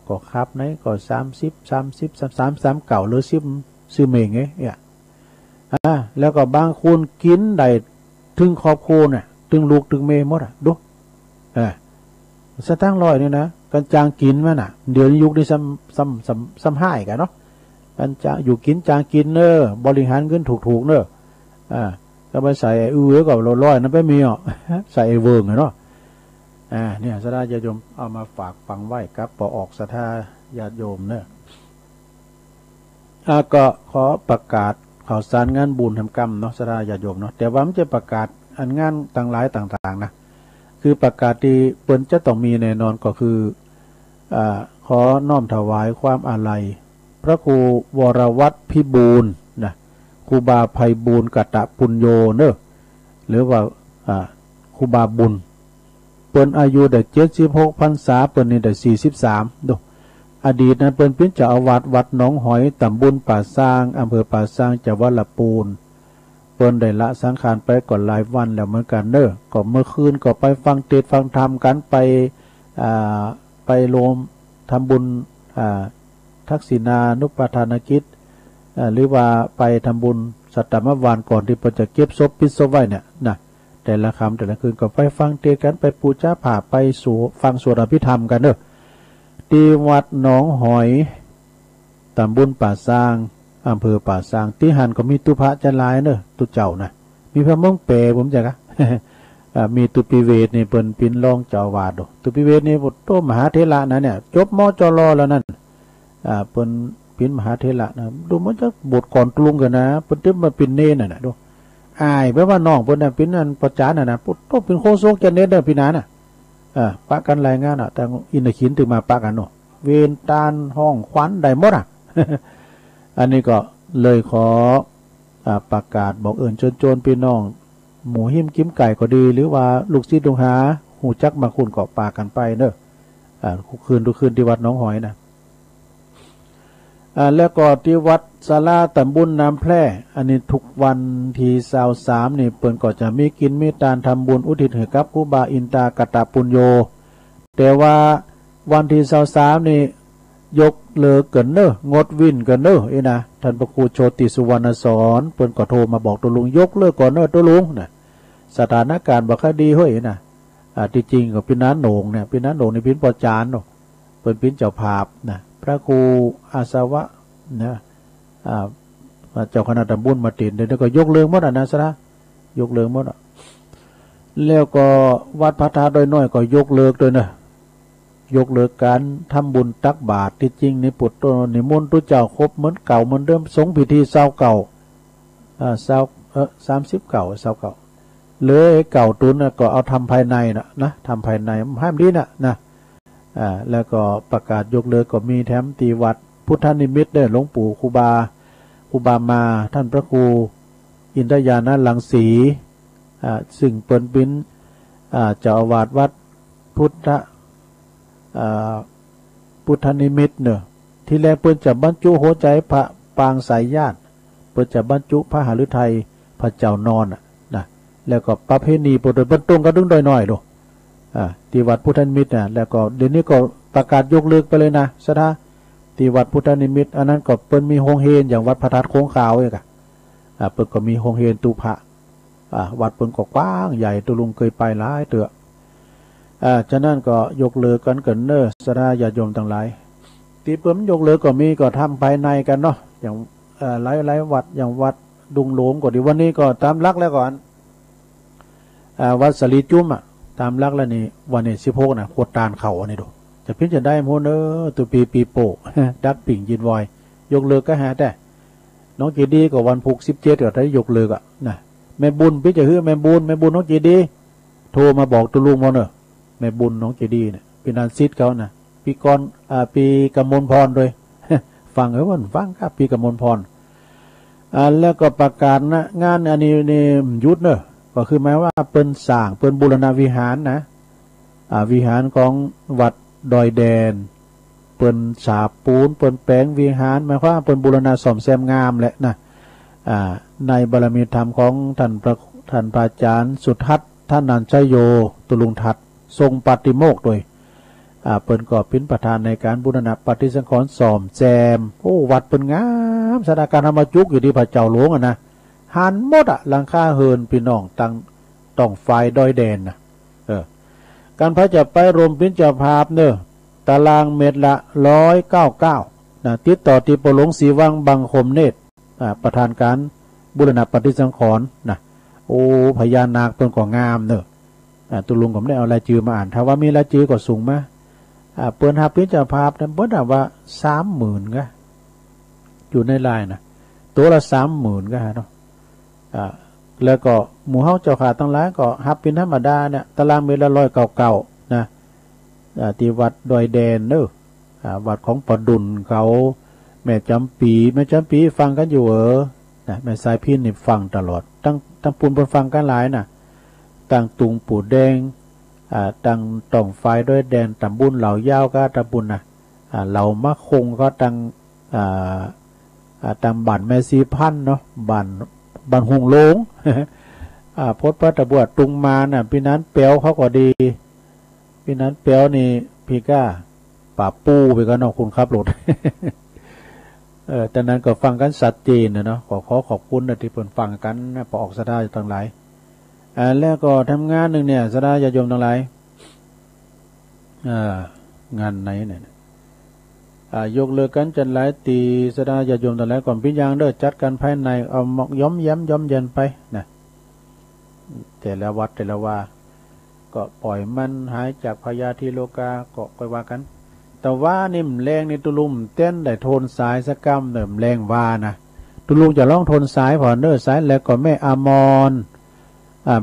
ก็ขับไหนก็30 เก่าหรือ10ซื้อเมงเนี่ยแล้วก็บางคนกินได้ถึงครอบครัวเนี่ยถึงลูกถึงเมย์หมดดูสตางค์100นี่นะกันจางกินมั้ยน่ะเดี๋ยวนี้ยุคนี้ซ้ำห้ายกันเนาะกันจะอยู่กินจางกินเนอบริหารเงินถูกเนอก็ไปใส่กับ100นั้นไปมีใส่เวิร์งเนาะเนี่ยสถาญาติโยมเอามาฝากฟังไว้ครับพอออกสถาญาติโยมเนอะก็ขอประกาศข่าวสารงานบุญทำกรรมเนาะสถาญาติโยมเนาะแต่ว่ามันจะประกาศอันงานต่างหลายต่างๆนะคือประกาศที่เปิ้นจะต้องมีแน่นอนก็คือขอน้อมถวายความอาลัยพระครูวรวัฒน์พิบูลนะครูบาไพบูลย์กตปุญโญเนอะหรือว่าครูบาบุญเปิ้นอายุได้76 พรรษาเปิ้นนี่ได้43ดูอดีตนั้นเปิ้นเป็นเจ้าอาวาสวัดหนองหอยตำบลป่าซางอำเภอป่าซางจังหวัดลำพูนเปิ้นได้ละสังขารไปก่อนหลายวันแล้วเหมือนกันเนอะก็เมื่อคืนก็ไปฟังเทศน์ฟังธรรมกันไปรวมทำบุญทักษิณานุปทานกิจหรือว่าไปทำบุญสัตตมวานก่อนที่จะเก็บศพปิดศพไว้เนี่ยนะแต่ละคำแต่ละคืนก็ไปฟังเทศน์กันไปปูชาผ่าไปสู่ฟังสวดอภิธรรมกันเนอะที่วัดหนองหอยตำบลป่าซางอำเภอป่าซางที่หันก็มีตุพระจันลายเนอะตุเจ้านะมีพระมงเปผมจะกะ มีตุปิเวทนี่เปิ้นปินรองเจ้าวาดตุปิเวทนี่บทโตมหาเถระนะเนี่ยจบมจรแล้วนั่นเปิ้นปินมหาเถระนะดูมันจะบทก่อนตรุงกันนะเปิ้นตึ้มมาปินเนน่ะนะดูอายแปลว่าน้องเปิ้นน่ะปินนั่นประจานน่ะนะโตเป็นโคโซกจันเนเด้อพี่นาน่ะปะกันรายงานแต่อินทขินถึงมาปะกันเนาะเวรตานห้องควันได้หมดอันนี้ก็เลยขอประกาศบอกเชิญชวนพี่น้องหมูหิมกิ้มไก่ก็ดีหรือว่าลูกศิษย์ลูกหาหูจักมาคุณเกาะปากันไปเนอะทุกคืนที่วัดหนองหอยนะแล้วก็ที่วัดศาลาตำบลน้ำแพร่อันนี้ทุกวันที่23นี่เปิ้นก็จะมีกินมีทานทำบุญอุทิศให้กับครูบาอินตากตปุญโญแต่ว่าวันที่23นี่ ยกเลิกกันเนอะงดวินกันเนอะนะท่านพระครูโชติสุวรรณสอนเปิ้นก็โทรมาบอกตัวลุงยกเลิกก่อนเนอะตัวลุงนะสถานการณ์บ่ค่อยดีเฮ้ยนะที่จริงก็พี่น้าโหนงเนี่ยพี่น้าโหนงในพินปอจานเนาะเปิ้นพินเจ้าภาพนะพระครูอาสวะนะเจ้าคณะตำบลมาติดเดี๋ยวก็ยกเลิกหมดนะซะยกเลิกหมดแล้วก็วัดพระธาตุดอยน้อยก็ยกเลิกด้วยนะยกเลิกการทำบุญตักบาตรที่จริงในปุตตนิมนต์ตุเจ้าครบเหมือนเก่าเหมือนเดิมสงพิธีเศร้าเก่า30เก่าเศร้าเก่าเลยเก่าตุนก็เอาทำภายในนะทำภายในห้ามดีนะแล้วก็ประกาศยกเลิกก็มีแถมตีวัดพุทธนิมิตได้หลวงปู่ครูบามาท่านพระครูอินทยานะลังสีซึ่งเป็นเจ้าอาวาสวัดพุทธนิมิตเนอะที่แรกเปิ้นจะบรรจุหัวใจพระปางสายญาติเปิ้นจะบรรจุพระหฤทัยพระเจ้านอนนะแล้วก็ประเพณีโดยบรรตรงก็ดึงโดยน้อยดูที่วัดพุทธนิมิตนะแล้วก็เดี๋ยวนี้ก็ประกาศยกเลิกไปเลยนะสถาที่วัดพุทธนิมิตอันนั้นก็เปิ้นมีโฮงเฮนอย่างวัดพระธาตุโค้งขาวเองเปิ้นก็มีโฮงเฮนตูพระวัดเปิ้นก็กว้างใหญ่ตัวลุงเคยไปหลายเตือฉะนั้นก็ยกเลิกกันเกินเนอสดาญาโยมทั้งหลายที่เปิ้นยกเลิกก็มีก็ทำภายในกันเนาะอย่างหลายวัดอย่างวัดดุงหลวงก็ดีวันนี้ก็ตามลักแล้วก่อนวัดสลีจุ้มตามลักแล้วนี่วันนี้16นะโคตรตานเขาอันนี้ดูจะพิจารณาได้โมเนอตัวปีโปดักปิ่งยินวอยยกเลิกก็หาแต่น้องเจดีก็วันพุก17ก็ได้ยกเลิกนะแม่บุญพิจารณาแม่บุญน้องเจดีโทรมาบอกตัวลุงโมเนอแม่บุญน้องเจดีเนี่ยเป็นนันซิดเขานะปีก่อนปีกำมลพรด้วยฟังว่าฟังครับปีกำมลพรแล้วก็ประกาศนะงานอันนี้นี่ยุดเนอะก็คือหมายว่าเปิ้นสร้างเปิ้นบูรณาวิหารนะวิหารของวัดดอยแดนเปิ้นฉาบปูนเปิ้นแปลงวิหารหมายความเปิ้นบูรณาซ่อมแซมงามแหละนะในบารมีธรรมของท่านพระอาจารย์สุทัศน์ท่านนันชัยโยตุลุงทัศน์ทรงปฏิโมกข์โดยเปิ้นก็เป็นประธานในการบูรณะปฏิสังขรณ์ซ่อมแซมโอ้วัดเปิ้นงามสถานการณ์ธรรมจุกอยู่ที่พระเจ้าหลวงนะหันหมดหลังคาเฮินพี่น้องตั้งต้องไฟดอยแดนนะการพระจะไปรวมเป็นเจ้าภาพเนอะตารางเมตรละ199นะติดต่อที่ปหลวงศรีวังบังคมเนตรประธานการบูรณะปฏิสังขรณ์นะโอ้พญานาคต้นก็งามเนอะตุลุงผมได้เอารายชื่อมาอ่านถ้าว่ามีรายชื่อก็สูงมาเปิ้นหาเป็นเจ้าภาพนั้นเปิ้นว่า30,000ก็อยู่ในลายนะตัวละ30,000ก็เนาะแล้วก็หมู่เฮาเจ้าขาทั้งหลายก็ฮับเป็นธรรมดาเนี่ยตารางเมตรละ199นะที่วัดดอยแดนเนอะวัดของปอดุลเขาแม่จำปีฟังกันอยู่นะแม่สายพินนี่ฟังตลอดตั้งปูนเพิ่นฟังกันหลายน่ะตั้งตุงปู่แดงตั้งต่องไฟด้วยแดนตำบุญเหล่ายาวก็ตำบุญนะเหล่ามะคงก็ตั้งบั่นแม่ซีพันเนาะบั่นหงโลงพดพระตะบวดตุงมาน่ะพี่นั้นเปียวเขาก็ดีพี่นั้นเปียวนี่พี่ก้าป่าปูไปกันเนาะคุณครับรถแต่นั้นก็ฟังกันสัตเจนเนาะขอบคุณที่เพิ่นฟังกันพอออกสะดาทั้งหลายแล้วก็ทำงานหนึ่งเนี่ยสดาญาโยมทั้งหลายงานไหนเนี่ยยกเลิกกันจันหลายตีสดาญาโยมทั้งหลายก่อนพิจารณาจัดการภายในเอาหมอกย้อมเย็นไปนะแต่ละวัดแต่ละว่าก็ปล่อยมันหายจากพยาธิโลกาก็ค่อยว่ากันแต่ว่านิ่มแรงในตุลุมเต้นได้โทนสายสกรรมเนิ่มแรงว่านะตุลุงจะล่องโทนสายผ่อนเนอสายแล้วก็แม่อมร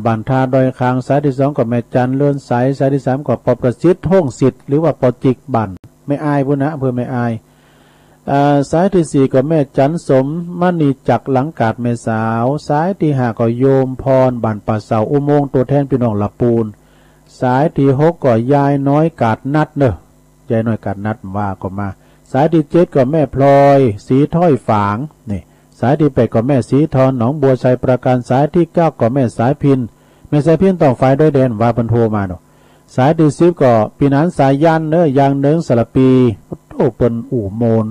บันทาดอยคางสายที่2ก็แม่จันเลื่อนสายที่3ก็ปอประสิทธิ์ห้องสิทธิ์หรือว่าปอจิกบันไม่อายพุ่นนะเพื่อไม่อายสายที่4ก็แม่จันสมมณีจักหลังกาดแม่สาวสายที่5ก็โยมพรบันป่าเสาอุโมงค์ตัวแทนพี่น้องละปูนสายที่6ก็ยายน้อยกาดนัดเนอะยายน้อยกาดนัดว่าก็มาสายที่7ก็แม่พลอยสีถ้อยฝางนี่สายที่8ก็แม่สีทอนหนองบัวชัยประการสายที่9ก็แม่สายพินต้องไฟด้วยแดนว่าเพิ่นโทรมาเนาะสายที่10ก็ปีนั้นสายยันเนอะยางเนิงสระปีโอ้ เปิ้นอู่โมน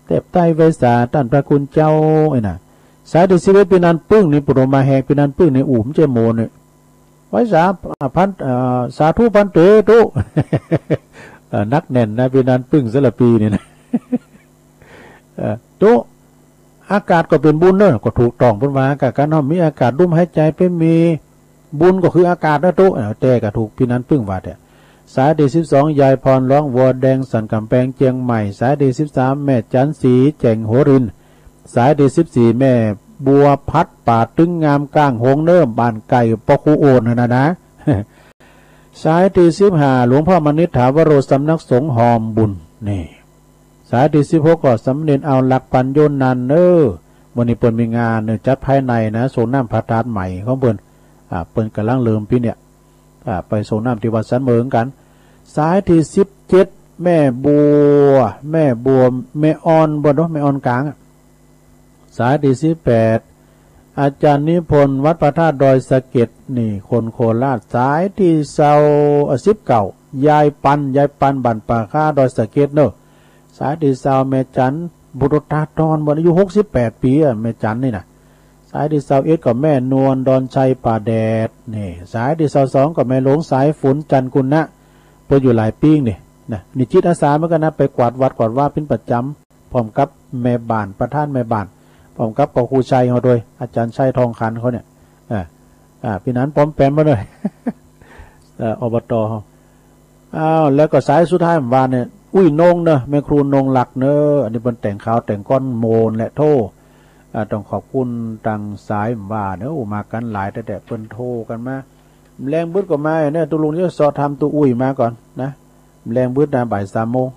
เต็บใต้ไวสาท่านพระคุณเจ้าไอ้น่ะสายที่11ปีนันปึ้งนี่ปรมาแหกปีนันปึ้งในอู่มเจโมนเนี่ยไว้สาพันสาธุพันเตตุนักแน่นนะปีนันปึ้งสละปีนี่นะตุอากาศก็เป็นบุญเนอะก็ถูกต้องพุ่นว่าการเฮามีอากาศรุ่มหายใจไปมีบุญก็คืออากาศนะตุแต่ก็ถูกปีนันปึ้งว่าแต่สายที่12ยายพรร้องวอแดงสันกำแพงเจียงใหม่สายที่13แม่จันสีแจ่งโหรินสายที่14แม่บัวพัดป่าตึงงามก้างหงเนิ่มบ้านไก่ปอคูโอนนะสายที่15หลวงพ่อมณิษฐาวโรสำนักสงฆ์หอมบุญนี่สายที่16ก็สำเนียนเอาหลักปัญโยนันวันนี้เปิ้นมีงานจัดภายในนะโซนน้ำพระธาตุใหม่ของเปิ้นเปิ้นกำลังเริ่มปีเนี่ยไปโซนน้ำที่วัดสันเมืองกันสายที่17แม่บัวแม่อ่อนบ่เนาะแม่อ่อนกลางสายที่18อาจารย์นิพนธ์วัดพระธาตุดอยสะเก็ดนี่คนโคราชสายที่19ยายปันบันป่าค่าดอยสะเก็ดเนอะสายที่20แม่จันบุตรตาตอนอายุ68ปีแม่จันนี่นะสายที่21ก็แม่นวลดอนชัยป่าแดดนี่สายที่22ก็แม่หลวงสายฝนจันกุลนะเพิ่นอยู่หลายปีนี่นะนี่จิตอาสาเหมือนกันนะไปกวาดวัดกวาดว่าเป็นประจำพร้อมกับแม่บ้านประธานแม่บ้านพร้อมกับพ่อครูชัยเขาโดยอาจารย์ชัยทองคันเขาเนี่ยพี่นั้นป้อมแปมมาเลยอบตเขาแล้วก็สายสุดท้ายวันเนี่ยอุ้ยนงเนอะแม่ครูนงหลักเนอะอันนี้เป็นแต่งขาวแต่งก้อนโมนและโทต้องขอบคุณตังสายว่าเนอะมากันหลายแต่เปิ้นโทกันมาแรงบึ้ดก็มาเนี่ยตุลุงจะสอทำตัวอุ้ยมาก่อนนะแรงบึ้ดนะบ่าย3 โมง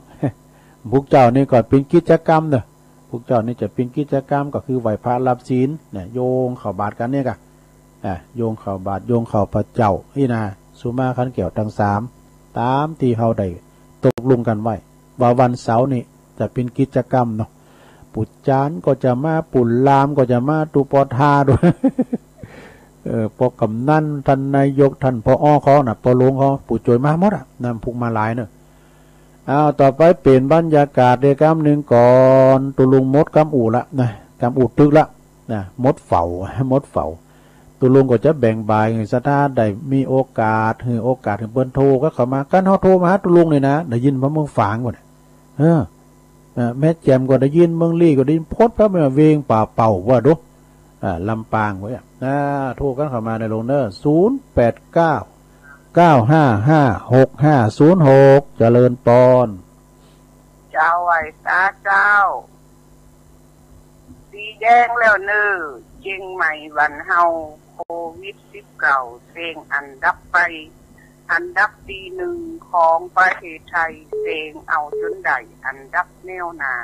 พวกเจ้านี่ก่อนเป็นกิจกรรมเนอะพวกเจ้านี่จะเป็นกิจกรรมก็คือไหวพระรับศีลเนี่ยโยงเข่าบาทกันเนี่ยกะโยงเข่าบาทโยงเข่าพระเจ้าอีนะสุมาขันเกี่ยวทั้ง3ตามที่เฮาได้ตกลงกันไว้ว่าวันเสาร์นี่จะเป็นกิจกรรมเนาะปุจจานก็จะมาปุลลามก็จะมาตุปทาด้วยพอกำนันท่านนายกท่านพอเขาน่ะพอหลวงเขาปู่จอยมาหมดนำพุกมาหลายเนอะต่อไปเปลี่ยนบรรยากาศเดียกรรมหนึ่งก่อนตุลุงมดกำอู่ละนะกำอู่ตึกละนะมดเฝ้าตุลุงก็จะแบ่งบายสถานได้มีโอกาสถึงเปิ้นโทรก็เข้ามากันเขาโทรมาตุลุงเลยนะได้ยินพระเมืองฝางก่อนแม่แจมก็ได้ยินเมืองลี่ก็ได้ยินพดพระเมืองเวงป่าเป่าว่าดูลำปางไว้โทรกันเข้ามาในโรงเนอร์089-955-6506เจริญปอนเจ้าไว้ตาเจ้าสีแดงแล้วเนื้อเชียงใหม่วันเฮาโควิด19เซ็งอันดับไปอันดับที่1ของประเทศไทยเซ็งเอาจนได้อันดับแนวหน้า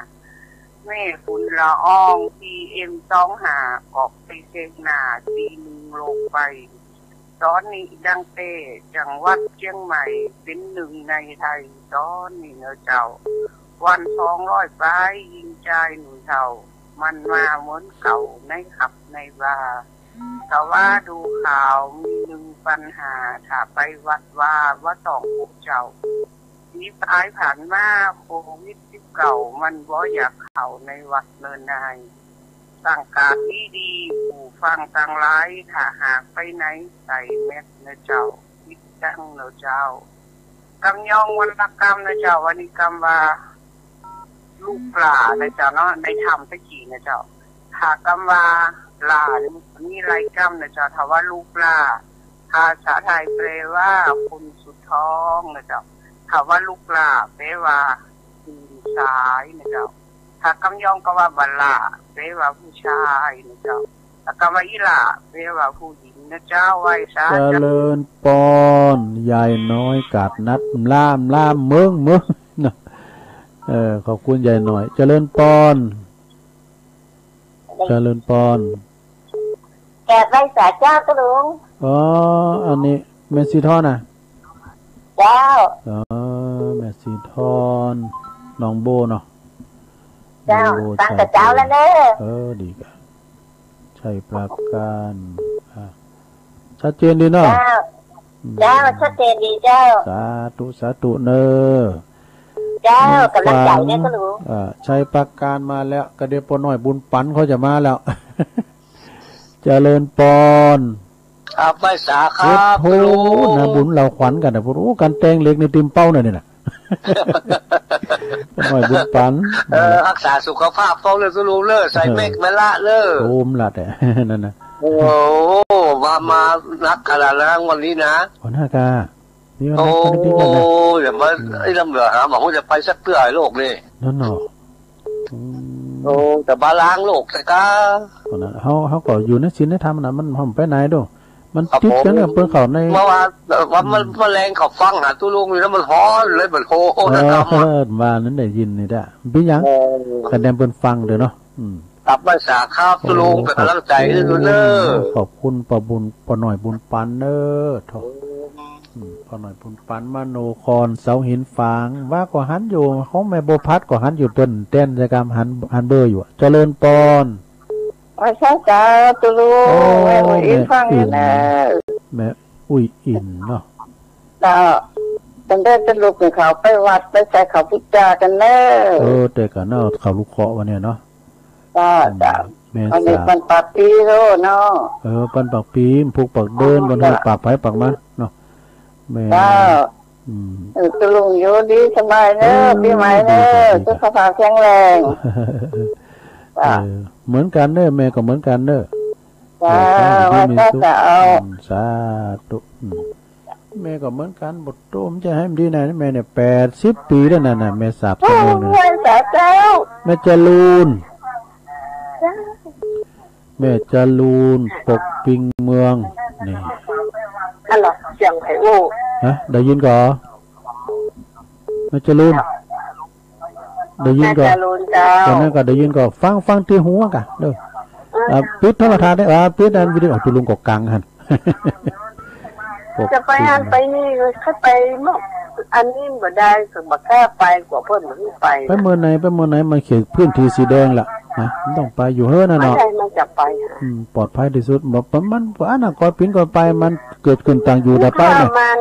แม่ฝุ่นละออง PM2.5 ออกไปเซ็งหน้าที่1ลงไปตอนนี้ดังเต้จังหวัดเชียงใหม่เป็น1ในไทยตอนนี้เนอะเจ้าวัน200ไปยิงใจหนุ่ยเท่ามันมาเหมือนเก่าในขับในบาร์แต่ว่าดูข่าวมีปัญหาถ้าไปวัดว่าต้องพวกเจ้านี้ตายผ่านมาโควิด19มันบ่อยากเข้าในวัดเนินนายตั้งการดีผู้ฟังตั้งหลายถ้าหากไปไหนใส่แมสนะเจ้าคิดจังนะเจ้ากำยองวรรณกรรมนะเจ้าวรรณกรรมว่าลูกปลานะเจ้าเนาะในธรรมตะกี้นะเจ้าถ้ากำว่าปลามีไรกรรมนะเจ้าถ้าว่าลูกปลาภาษาไทยแปลว่าคุณสุดท้องนะเจ้าถ้าว่าลูกปลาแปลว่าคืนสายนะเจ้าถ้ากำยองก็ว่าบัลลาแปลว่าผู้ชายนะเจ้าถ้ากำว่าอีหล่าแปลว่าผู้หญิงนะเจ้าไว้ซะเจริญปอนยายน้อยกาดนัดล่ามเมืองนะขอบคุณยายหน่อยเจริญปอนแกดไว้สาเจ้าตุลุงอันนี้แม่สีทอนเจ้าแม่สีทอนน้องโบเนาะเจ้าตั้งแต่เจ้าแล้วเนอะดีกันใช่ประการชัดเจนดีเนาะเจ้าชัดเจนดีเจ้าสาธุเนอะ เจ้ากำลังใจเนี่ยก็รู้ชัยประการมาแล้วกระเดียปน้อยบุญปันเขาจะมาแล้วเจริญปอนครับไม่สาครับโอ้นะบุญเราขวัญกันนะพูดกันแตงเล็กในติมเป้าหน่อยนี่นะปน้อยบุญปันรักษาสุขภาพฟ้องเลยสรุปเลยใส่เมฆมาละเลยโอมละแต่นั่นนะโอ้มานักขนาดนั้นวันนี้นะหัวหน้ากาโอ้อย่ามาไอ้ลำเหลือหาหมอจะไปสักเตื้อโลกนี่นั่นเนาะโอ้แต่บาล้างโลกแต่ก็เขาก็อยู่ในศีลในธรรมนะมันไปไหนด้วยมันติดกันกับเพื่อนเขาในเมื่อวานมันแรงเขาฟังหาตู้ลุงอยู่แล้วมันฮ้อนเลยเหมือนโฮนะครับมานั้นได้ยินนี่ได้พี่ยังคะแนนเพื่อนฟังเดี๋ยวเนาะตับภาษาข้าวตู้ลุงเป็นกำลังใจด้วยเนอขอบคุณปะบุญปะหน่อยบุญปันเนอทพอหน่อยบุญปันมโนครเสาหินฟางว่าก็หันอยู่เขาแม่โบพัดก็หันอยู่ต้นเต้นกิจกรรมหันเบอร์อยู่เจริญปอนว่าใช่จ้าตุลูแม่อินฟังนี่นะแม่อุ้ยอินเนาะจ้าตั้งแต่จะลุกเขาไปวัดไปใส่เขาพุทธากันเนอะแต่กันเนาะเขาลูกเคาะวันนี้เนาะจ้าอันนี้ปันปากปีโรเนาะปันปากปีผูกปากเดินบนหัวปากไผ่ปากมันเนาะแม่ตุลุงอยู่ดีสบายเนอะปีใหม่เนอะสุขภาพแข็งแรงเหมือนกันเนอะแม่ก็เหมือนกันเนอะว่าจะเอาสาธุแม่ก็เหมือนกันบทโตมจะให้มันดีนะแม่เนี่ย80 ปีแล้วนะแม่สาบตัวนึงแม่จะลูนแม่จะลูนปกปิงเมืองนี่อันหรอเสียงไผ่โอ้ฮะได้ยินก่อแม่จะลูนได้ยินก่อตอนนั้นก็ได้ยินก่อฟังที่หัวกะเด้อปิดโทรทัศน์ได้ปิดอันวิดีโอตุลุงกกังหันจะไปอันไปนี่ถ้าไปเมื่ออันนี้บ่ได้ก็บ่กล้าไปกว่าเพิ่นบ่ไปเมื่อไหนมันเขียนพื้นที่สีแดงล่ะนะต้องไปอยู่เฮ้อน่ะเนาะมันจะไปปลอดภัยที่สุดบ่มันอันน่ะก่อนปิ่นก่อนไปมันเกิดขึ้นต่างอยู่ได้ไปเนี่ยมัน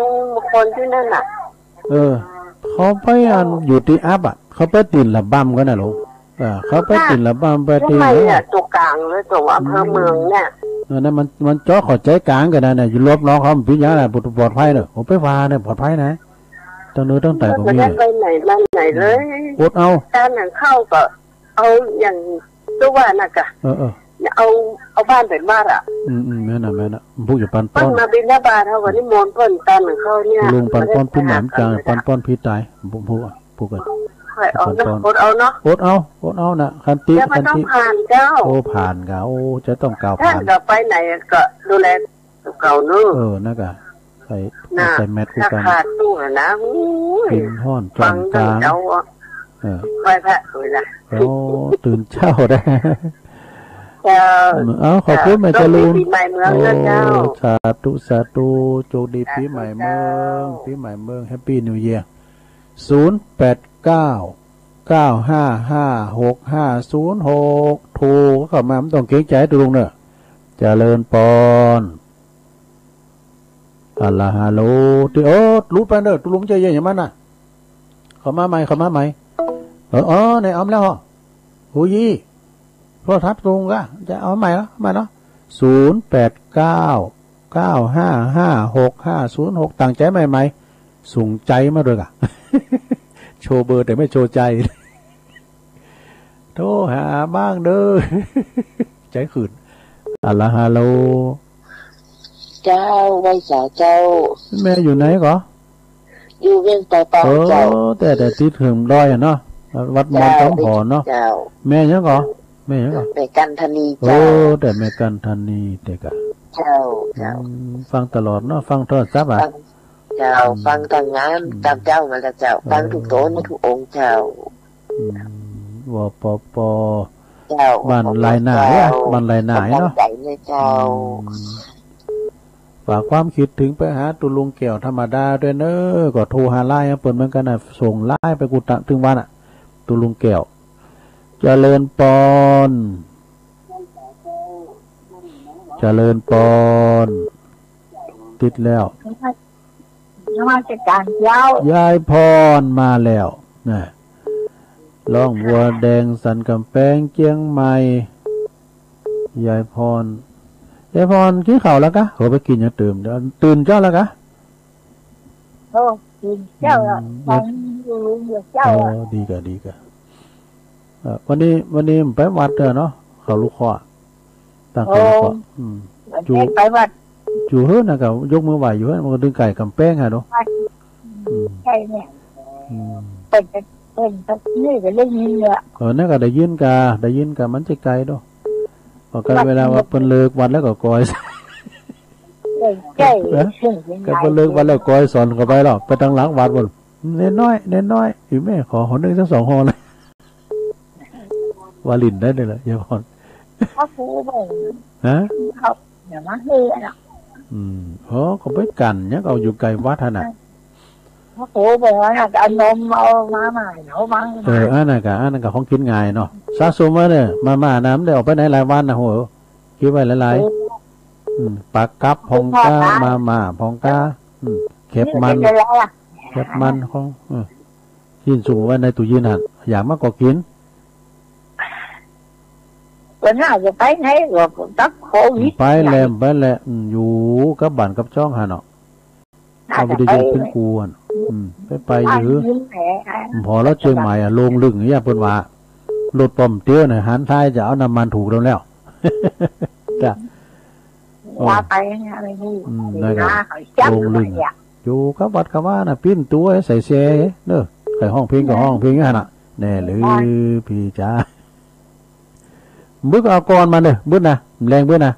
คนที่นั่นน่ะเขาไปอันอยู่ที่อัพอ่ะเขาไปติดระบำกันน่ะลูกเขาไปติดระบำไปที่เนี่ยตัวกลางเลยตัวอำเภอเมืองเนี่ยนั่นมันจ่อขอใจกลางกันนะอยู่รอบน้องเขาพิจารณาปลอดภัยเนอะผมไปว่าเนี่ยปลอดภัยนะตั้งเนื้อตั้งแต่ก็มีไปไหนมาไหนเลยอดเอาการหนังเข้าก็เอาอย่างตัวว่าน่ะกะเอาบ้านเป็นบ้านอ่ะแม่น่ะพูดอยู่ปันป้อนมาบินหน้าบ้านเขาวันนี้มนป้อนตาหนังเข้าเนี่ยลุงปันป้อนพี่หนามกลางปันป้อนพี่ตายผมพูดกันอดเอาเนาะอดเอาน่ะคันติผ่านเจ้าผ่านเขาจะต้องกล่าวผ่านก็ไปไหนก็ดูแลเก่าเนอะนั่นก็ใส่แมทคู่กันขาดตู้นะกินห้อนจอมกลางไปแพะเลยนะตื่นเช้าได้ขอบคุณแม่จรูนสาธุโชคดีปีใหม่เมืองแฮปปี้นิวเยียร์0899555656โทรเข้ามาไม่ต้องเกรงใจตุลุงเนอะเจริญปอนฮัลโหลที่รู้ไปเนอะตุลุงใจเย็นอย่างมันน่ะเข้ามาใหม่ในอ้อมแล้วหูยี่โทรทัศน์ตุลุงก็จะเอาใหม่แล้วมาเนาะ0899555656ตั้งใจใหม่สูงใจมาด้วยกะโชว์เบอร์แต่ไม่โชว์ใจโทรหาบ้างเด้อใจขืนฮัลโหลเจ้าไว้สาเจ้าแม่อยู่ไหนก่ออยู่เวียงปอเจ้าแต่ที่ถึงดอยเนาะวัดมอนต้อมหอเนาะแม่ยังก่อแม่กันธนีเจ้าแต่แม่กันธนีแต่กะเจ้าฟังตลอดเนาะฟังโทรศัพท์เจ้าฟังทางงานตามเจ้ามาแล้วเจ้าฟังทุกโต๊ะในทุกองค์เจ้าวปบ้านลายหนาบ้านลายหนาเนาะฝากความคิดถึงไปหาตุลุงแก้วธรรมดาด้วยเนอะก็โทรหาไล่เปิดเหมือนกันน่ะส่งไล่ไปกูถึงวันอ่ะตุลุงแก้วเจริญปอนติดแล้วมาจากการเจ้ายายพรมาแล้ว น่ะล่องวัวแดงสันกำแพงเจียงใหม่ยายพรกินข้าวแล้วกะเขาไปกินยังตื่นเจ้าแล้วกะโอ้กินเจ้าละฟังอยู่เจ้าละดีกะวันนี้ไปวัดเนาะเขาลูกข้อตั้งเขาลูกข้อจูไปวัดจูเฮ้ยนะกับยกมือไหวอยู่เฮ้ยมันก็ดึงไก่กำแป้งฮะเนาะใช่เนี่ยเป็นนี่ก็ได้ยินเลยนั่นก็ได้ยินกะมันจะไกลด้วยพอกันเวลาว่าเพิ่นเลิกวันแล้วก็กอยใช่ก็เพิ่นเลิกวันแล้วกอยสอนเข้าไปหรอกไปทางหลังวัดบ่เน้นน้อยอีแม่ขอหอนึงสัก2 หอเลยว่าลิ้นได้เลยล่ะยายพรเขาพูดบ่ฮะเขาอย่ามาเฮือน่ะก็ไปกันเนี่ยเอาอยู่ไกลวัดหั่นน่ะเขาพูดบ่ว่าน่ะเอานมเอามาใหม่เอามาอันนั้นก็ของกินง่ายเนาะสะสมไว้เด้อมาน้ำได้ออกไปไหนหลายวันน่ะโหคิดไว้หลายๆปากกับพองกามาพองกาเข็บมันของกินสูงไว้ในตู้เย็นหั่นอยากมากก็กินวันน่าจะไปไหนก็ตักโควิดไปแลอยู่กับบ้านกับช่องหั่นเนาะเอาไปได้อยู่เป็นกูอ่ะไปอยู่พอแล้วเชียงใหม่ลงลึกอย่างเงี้ยเพิ่นว่ารถป้อมเตี้ยน่ะหันท้ายจะเอาน้ำมันถูกแล้วจ้ะว่าไปเนี่ยอะไรนี่ลงลึกอยู่กับวัดกับว่าน่ะปิ้นตัวใส่เสเด้อใส่ห้องเพลงกับห้องเพลงหั่นน่ะแน่หรือพี่จ๋าบึกเอากรมาเด้อบึกนะแรงบึกนะ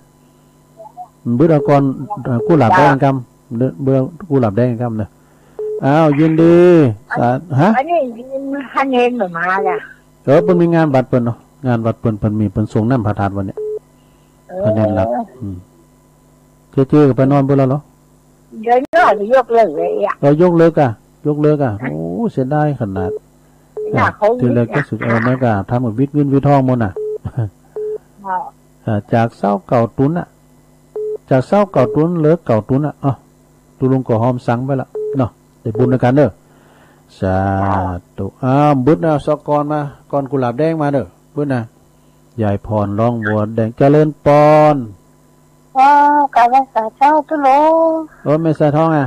บึกเอากรกุหลาบแดงกำเบื่อกุหลาบแดงกำเด้ออ้าวยินดีฮะอันนี้ฮันเห็นมาจ้ะเพิ่นมีงานวัดเพิ่นเนาะงานวัดเพิ่นมีเพิ่นส่งน้ำพระธาตุวันนี้เพิ่นนั่นล่ะเจ๊ๆก็ไปนอนเพิ่นแล้วเหรอเดี๋ยวนี้จะยกเลิกเลยอ่ะยกเลิกอ่ะโอ้เสียดายขนาดทีแรกก็สุดนั่นก็ทำกับวิทย์เงินวิทย์ทองหมดน่ะจากเศร้าเก่าตุนอ่ะจากเศร้าเก่าตุนเลิกเก่าตุนอ่ะตุลุงก็หอมสังไปละเนาะได้บุญในกันเด้อสาธุบึ้ดนะสกรมาก่อนกุหลาบแดงมาเด้อบึ้ดนะยายพรร้องวัวแดงเจริญปอนกาแฟสาเจ้าตุโลไม่ใส่ท้องอ่ะ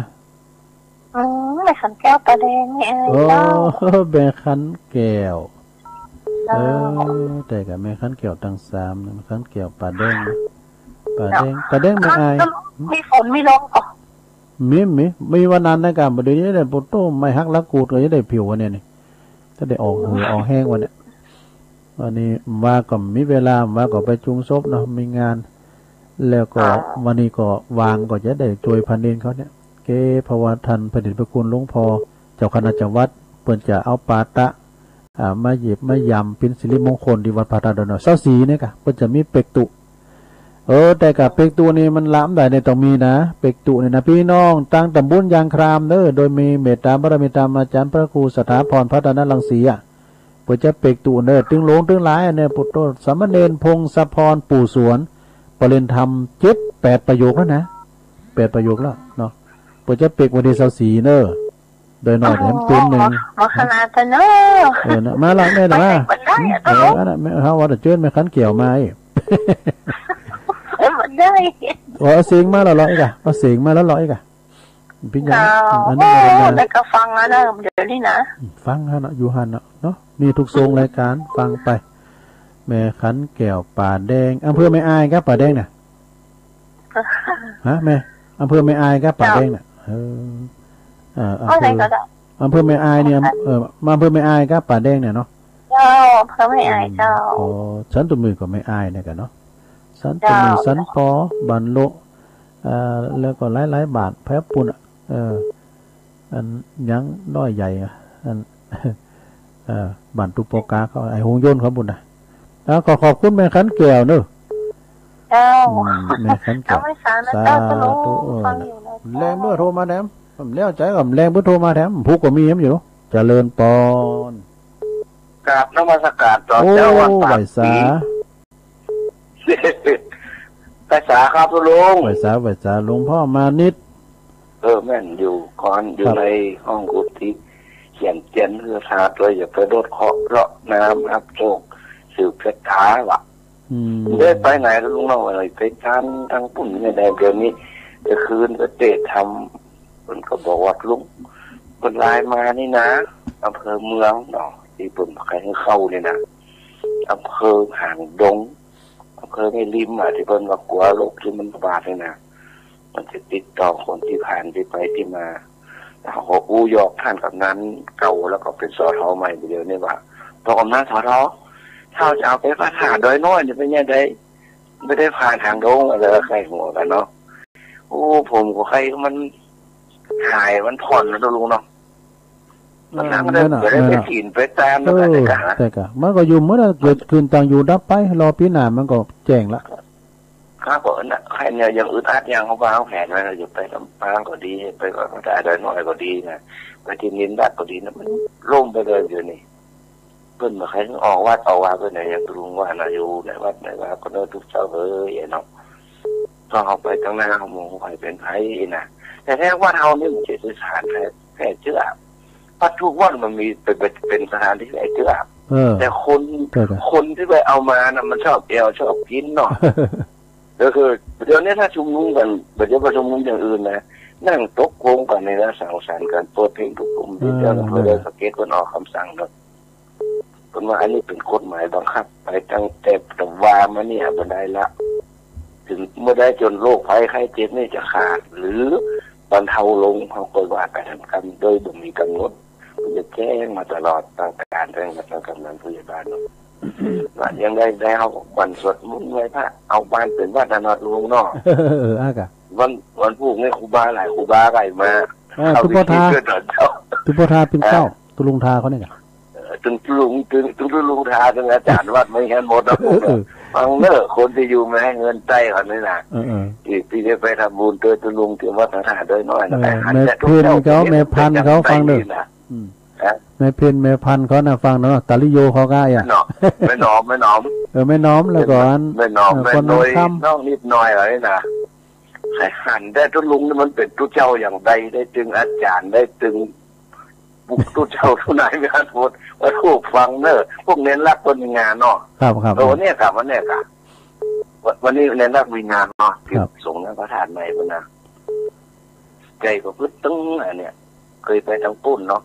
ไม่ขันแก้วปลาแดงนี่แม่ขันแก้วแต่กับแม่ขันแก้วตั้ง3แม่ขันแก้วปลาแดงไม่อายมีฝนไม่ลงอ๋อมีวันนั้นนะกันบ่ได้ได้ปุโตไม่ฮักละกูดก็จะได้ผิววันนี้นี่ถ้าได้ออกหือออกแห้งวันนี้วันนี้ว่าก็มีเวลาว่าก็ไปจุงศพเนาะมีงานแล้วก็วันนี้ก็วางก็จะได้ช่วยพันดินเขาเนี่ยเกภวทันพระเดชพระคุณหลวงพ่อเจ้าคณะจังหวัดเพิ่นจะเอาปาตะมาหยิบมายำเป็นสิริมงคลที่วัดพระธาตุดอน24เนี่ยค่ะเพิ่นจะมีเป็กตุแต่กับเป็กตุนี่มันล้ำได้ในต้องมีนะเป็กตุนี่นะพี่น้องตั้งตำบลยางครามเด้อโดยมีเมตตาบารมีธรรมอาจารย์พระครูสถาพรพัฒนรังสีเพิ่นจะเป็กตุเด้อตึงหลงตึงหลายเนี่ยปุตโตสามเณรพงศพรปู่สวนปริญธรรม7-8 ประโยคแล้วนะ8 ประโยคแล้วเนาะเพิ่นจะเป็กวันที่24เด้อโดยหน่อยแถมตุ้นนึงขนาดเนอะมาละแม่นะอันน่ะแม่เฮาว่าจะเจิ้นแม่ขันเกี่ยวมาได้เสียงมาแล้วร้อยกะเสียงมาแล้วร้อยกะพี่ยังอันนี้แล้วก็ฟังนะเดี๋ยวนี้นะฟังฮะเนาะอยู่หันเนาะมีทุกทรงรายการฟังไปแม่ขันแก้วป่าแดงอำเภอแม่อายครับป่าแดงน่ะฮะแม่อำเภอแม่อายครับป่าแดงน่ะอำเภอแม่อายเนี่ยมาอำเภอแม่อายครับป่าแดงเนี่ยเนาะอำเภอแม่อายเจ้าฉันตัวมือก็แม่อายเนี่ยกันเนาะสันตุมีสันปอบันโลแล้วก็หลายบาทแพบปุ่นอันยังน้อยใหญ่อันบันตุโปกาเขาไอหงย่นเขาบุญนะขอขอบคุณแม่ขันแก้วเนอะแม่ขันแก้วสาธุแรงเมื่อโทรมาแถมผมเลี้ยวใจกับแรงเมื่อโทรมาแถมผู้ก็มีอยู่เจริญปอนกราบนมัสการต่อเจ้าวัดป่าปีภาษาครับลุงภาษาหลวงพ่อมานิดแม่นอยู่ก่อนอยู่ในห้องกุฏิ เขียนเจียนเพื่อทาตัวอย่าไปโดดเคาะเลาะน้ำอับโจกสืบเพชรท้าวะได้ไปไหนลุงน้องอะไรไปทางปุ่นในแดนเดือนนี้จะคืนก็เตะทำมันก็บอกว่าลุงคนลายมานี่นะอำเภอเมืองเนาะที่ปุ่นใครเข้าเนี่ยนะอำเภอหางดงอำเภอไม่ริมที่เพิ่นว่ากลัวโรคที่มันระบาดเลยนะมันจะติดต่อคนที่ผ่านที่ไปที่มาเขาอู้ยอกท่านกับนั้นเก่าแล้วก็เป็นสอทอใหม่เดียวนี่ว่าตอนนั้นสอทอถ้าจะเอาไปพัฒนาโดยน้อยจะเป็นยังไงไม่ได้ผ่านทางดงอะไรใครหัวกันเนาะโอ้ผมกับใครมันหายมันผ่อนนะลุงเนาะมันนั่งได้ไปกินไปตามแล้วกันแต่กะมันก็อยู่เมื่อเกิดคืนต่างอยู่ดับไปรอปีหน้ามันก็แจ้งละครับผมนะใครเนี่ยยังอึดอัดยังเขาวางแผนไว้เราอยู่ไปลำปางก็ดีไปก็ได้โดยน้อยก็ดีนะไปที่นินดัดก็ดีนะมันร่มไปเลยอยู่นี่เพิ่นมาใครต้องออกวัดออกว่าเพิ่นเนี่ยยังลุงว่านะอยู่ในวัดในว่าก็เดินทุกเช้าเนาะต้องเอาไปตั้งหน้าเขามองไปเป็นไผ่นะแต่แท้ว่าเราเนี่ยมันจะสื่อสารแค่เชื่อวัดทุกวัดมันมีเป็นสถานที่แค่เชื่อแต่คนที่ไปเอามานะมันชอบเอวชอบกินเนาะก็คือเดี๋ยวนี้ถ้าชุมนุมกันเดี๋ยวประชุมนุมอย่างอื่นนะนั่งตกลงกันในนะสังสรรค์กันเปิดเพลงทุกกลุ่มที่เจ้าเพื่อได้สเก็ตกันออกคำสั่งเนาะเป็นว่าอันนี้เป็นกฎหมายบังคับไปตั้งแต่วามาเนี่ยบันไดละถึงเมื่อได้จนโรคภัยไข้เจ็บนี่จะขาดหรือบรรเทาลงเขาก็ว่าไปทำกรรมโดยบ่มีกำหนดจะแจ้งมาตลอดตั้งแต่การแจ้งมาตั้งกำนันผู้ใหญ่บ้านเนาะว่ายังได้เอาวันสวดมุ่งไว้พระเอาบ้านเป็นวัดนอดลุงเนาะวันพูกเนี่ยครูบาหลายครูบาไก่มาตุปทาเป็นเจ้าตุลุงทาเขาเนี่ยตึงลุงทาตึงอาจารย์วัดไม่เห็นหมดนะฟังเนอะคนที่อยู่ไม่ให้เงินใจเขาเนี่ยนะที่จะไปทำบุญเตือนตุลุงที่วัดทาโดยน้อยนะแม่เพื่อนเขาแม่พันเขาฟังเนอะแม่เพียนแม่พันเขาน่ะฟังเนาะตาลิโยเขาง่ายไม่น้อมไม่น้อมแล้วก่อนไม่น้อมไม่โดยน้องนิดหน่อยอะไรนะใครหันได้ทุลุงนี่มันเป็นทุเจ้าอย่างใดได้จึงอาจารย์ได้จึงบุกทุเจ้าทุนายไม่ทันพูดว่าถูกฟังเนอะพวกเน้นรักคนงานเนาะครับวันนี้ครับวันนี้เน้นรักวิญญาณเนาะที่ส่งนักประธานใหม่มานะใจก็พึ่งตึ้งอันเนี้ยเคยไปทางปุ่นเนาะ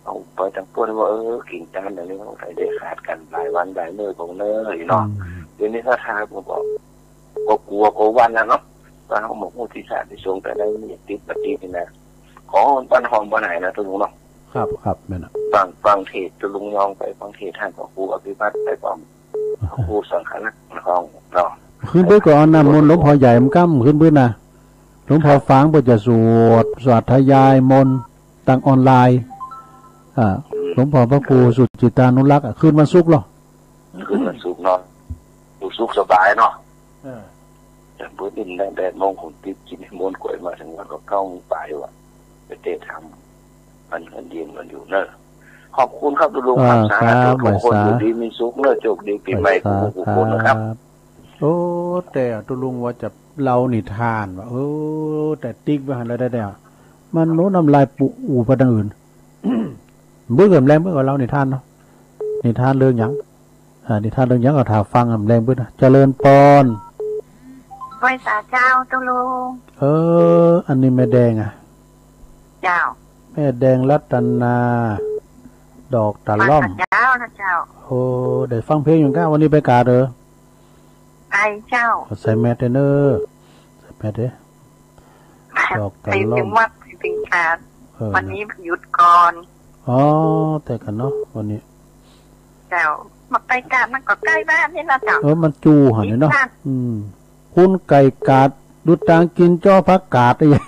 เอาไปทางพวกนี้ว่ากิ่งจานอย่างนี้เขาใส่ได้ขาดกันหลายวันหลายเมื่อของเนยเนาะเดี๋ยวนี้ถ้าทาผมบอกก็กลัวโกวันนะเนาะตอนเขาหมกมุ่งที่ศาสตร์ที่ทรงแต่ได้ไม่ติดปฏิทินนะของปันหอมปันไหนนะตุลุงเนาะครับแม่นะฟังเทศตุลุงยองไปฟังเทศท่านของครูอภิพัฒน์ไปฟังครูสังฆนักของเนาะขึ้นเบื้องก่อนนำมนต์หลวงพ่อใหญ่มันกั้มขึ้นเบื้องนะหลวงพ่อฟังเพื่อจะสวดทยายมนต์ต่างออนไลน์หลวงพ่อพระครูสุจิตานุรักษ์คืนวันศุกร์หรอคืนวันศุกร์เนาะอยู่สุขสบายเนาะแต่เพื่อดินแดดมองคนติดกินมนต์กล้วยมาถึงวันก็เข้าไปว่ะไปเตะทำมันเย็นมันอยู่เนอะขอบคุณครับลุงครับสาธุทุกคนอยู่ดีมีสุขเนอะโชคดีปีใหม่ทุกคนนะครับแต่ตุลุงว่าจะเล่านิทานว่าแต่ติ๊กไปหันแล้วได้มันโน้นำลายปูอูไปทางอื่นเบื่อแรงเบื่อเรานิทานเนาะนิทานเรื่องหยังนิทานเรื่องหยังก็ถาฟังแรงเบื่อนะเจริญปอนไหว้สาเจ้าตุลุงอันนี้แม่แดงเจ้าแม่แดงรัตนาดอกตะล่อมเจ้านะเจ้าได้ฟังเพลงอยู่ก้าวันนี้ไปกาเด้อไอเจ้าใส่แมทเนอร์ใส่แมทเด้ดอกตะล่อมวัดสิงคาวันนี้หยุดก่อนแต่กันเนาะวันนี้เจ้ามาไปกาดมันก็ใกล้บ้านนี่นะเจ้ามันจูหันเนาะคุณไก่กาดดูตางกินจ้อพักกาดได้ยัง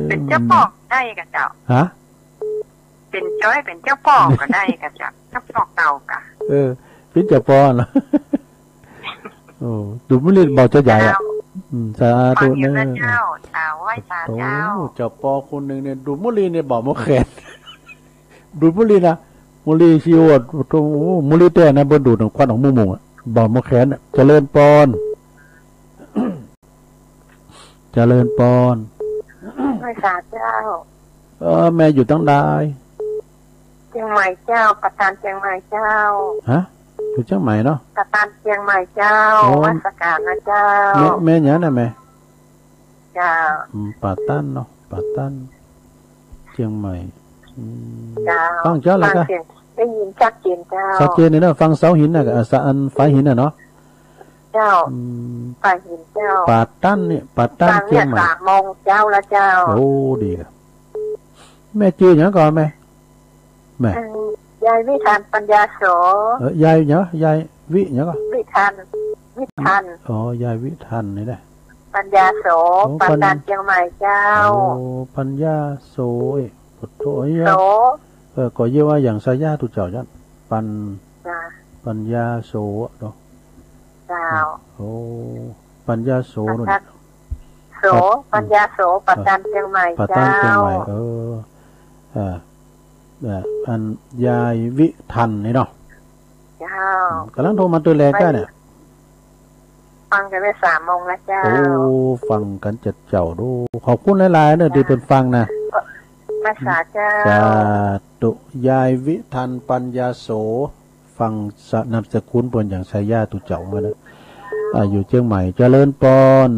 เป็นเจ้าปอกได้กับเจ้าเป็นจ้อยเป็นเจ้าปอกก็ได้กับเจ้าเจ้าปอกเต่ากะเป็นเจ้าปอเหรอดูไม่เรียนบอกเจ้าใหญ่สาธุเนอเจ้าสาวไหว้สาเจ้าเจ้าปอคนหนึ่งเนี่ยดูมุลีเนี่ยบอกมะแขนดูมุลีนะมุลีชิวตรงมุลีเต้นะบนดูดควันของมุงบอกมะแขนเจริญปอนเจริญปอนไหว้สาเจ้า แม่อยู่ตั้งใดเชียงใหม่เจ้าประธานเชียงใหม่เจ้าฮะอยู่เชียงใหม่เนาะประธานเชียงใหม่เจ้าวัสการนะเจ้าแม่หยังน่ะแม่เจ้าป่าตั้นเนาะป่าตั้นเชียงใหม่เจ้าฟังเจ้าแล้วก็ได้ยินชัดเจนเจ้าชัดเจนเลยเนาะฟังเสาหินน่ะกับอันฝายหินน่ะเนาะเจ้าฝายหินเจ้าป่าตั้นเนี่ยป่าตั้นเชียงใหม่3 โมงเจ้าละเจ้าโอ้ดีครับแม่ชื่อหยังก่อนแม่ยายวิทันปัญญาโสยายเนาะยายวิเนาะก็วิทันอ๋อยายวิทันนี่แหละปัญญาโสปัญญาเชียงใหม่เจ้าโอ้ปัญญาโสปุถโธโสก็เยอะว่าอย่างสายาตุเจ้าจันปัญญาโสเนาะเจ้าโอ้ปัญญาโสนู่นโสปัญญาโสปัตตานเชียงใหม่เจ้าปัตตานเชียงใหม่อันยายวิทันนี่เนาะเจ้ากำลังโทรมาตัวแรกแค่เนี่ยฟังกันไป3 โมงแล้วเจ้าโอ้ฟังกันจัดเจ้าดูขอบคุณหลายๆเนี่ยที่เป็นฟังนะภาษาเจ้าจะตุยายวิทันปัญญาโสฟังนามสกุลปนอย่างชายาตุเจ้ามานะอยู่เชียงใหม่เจริญปอน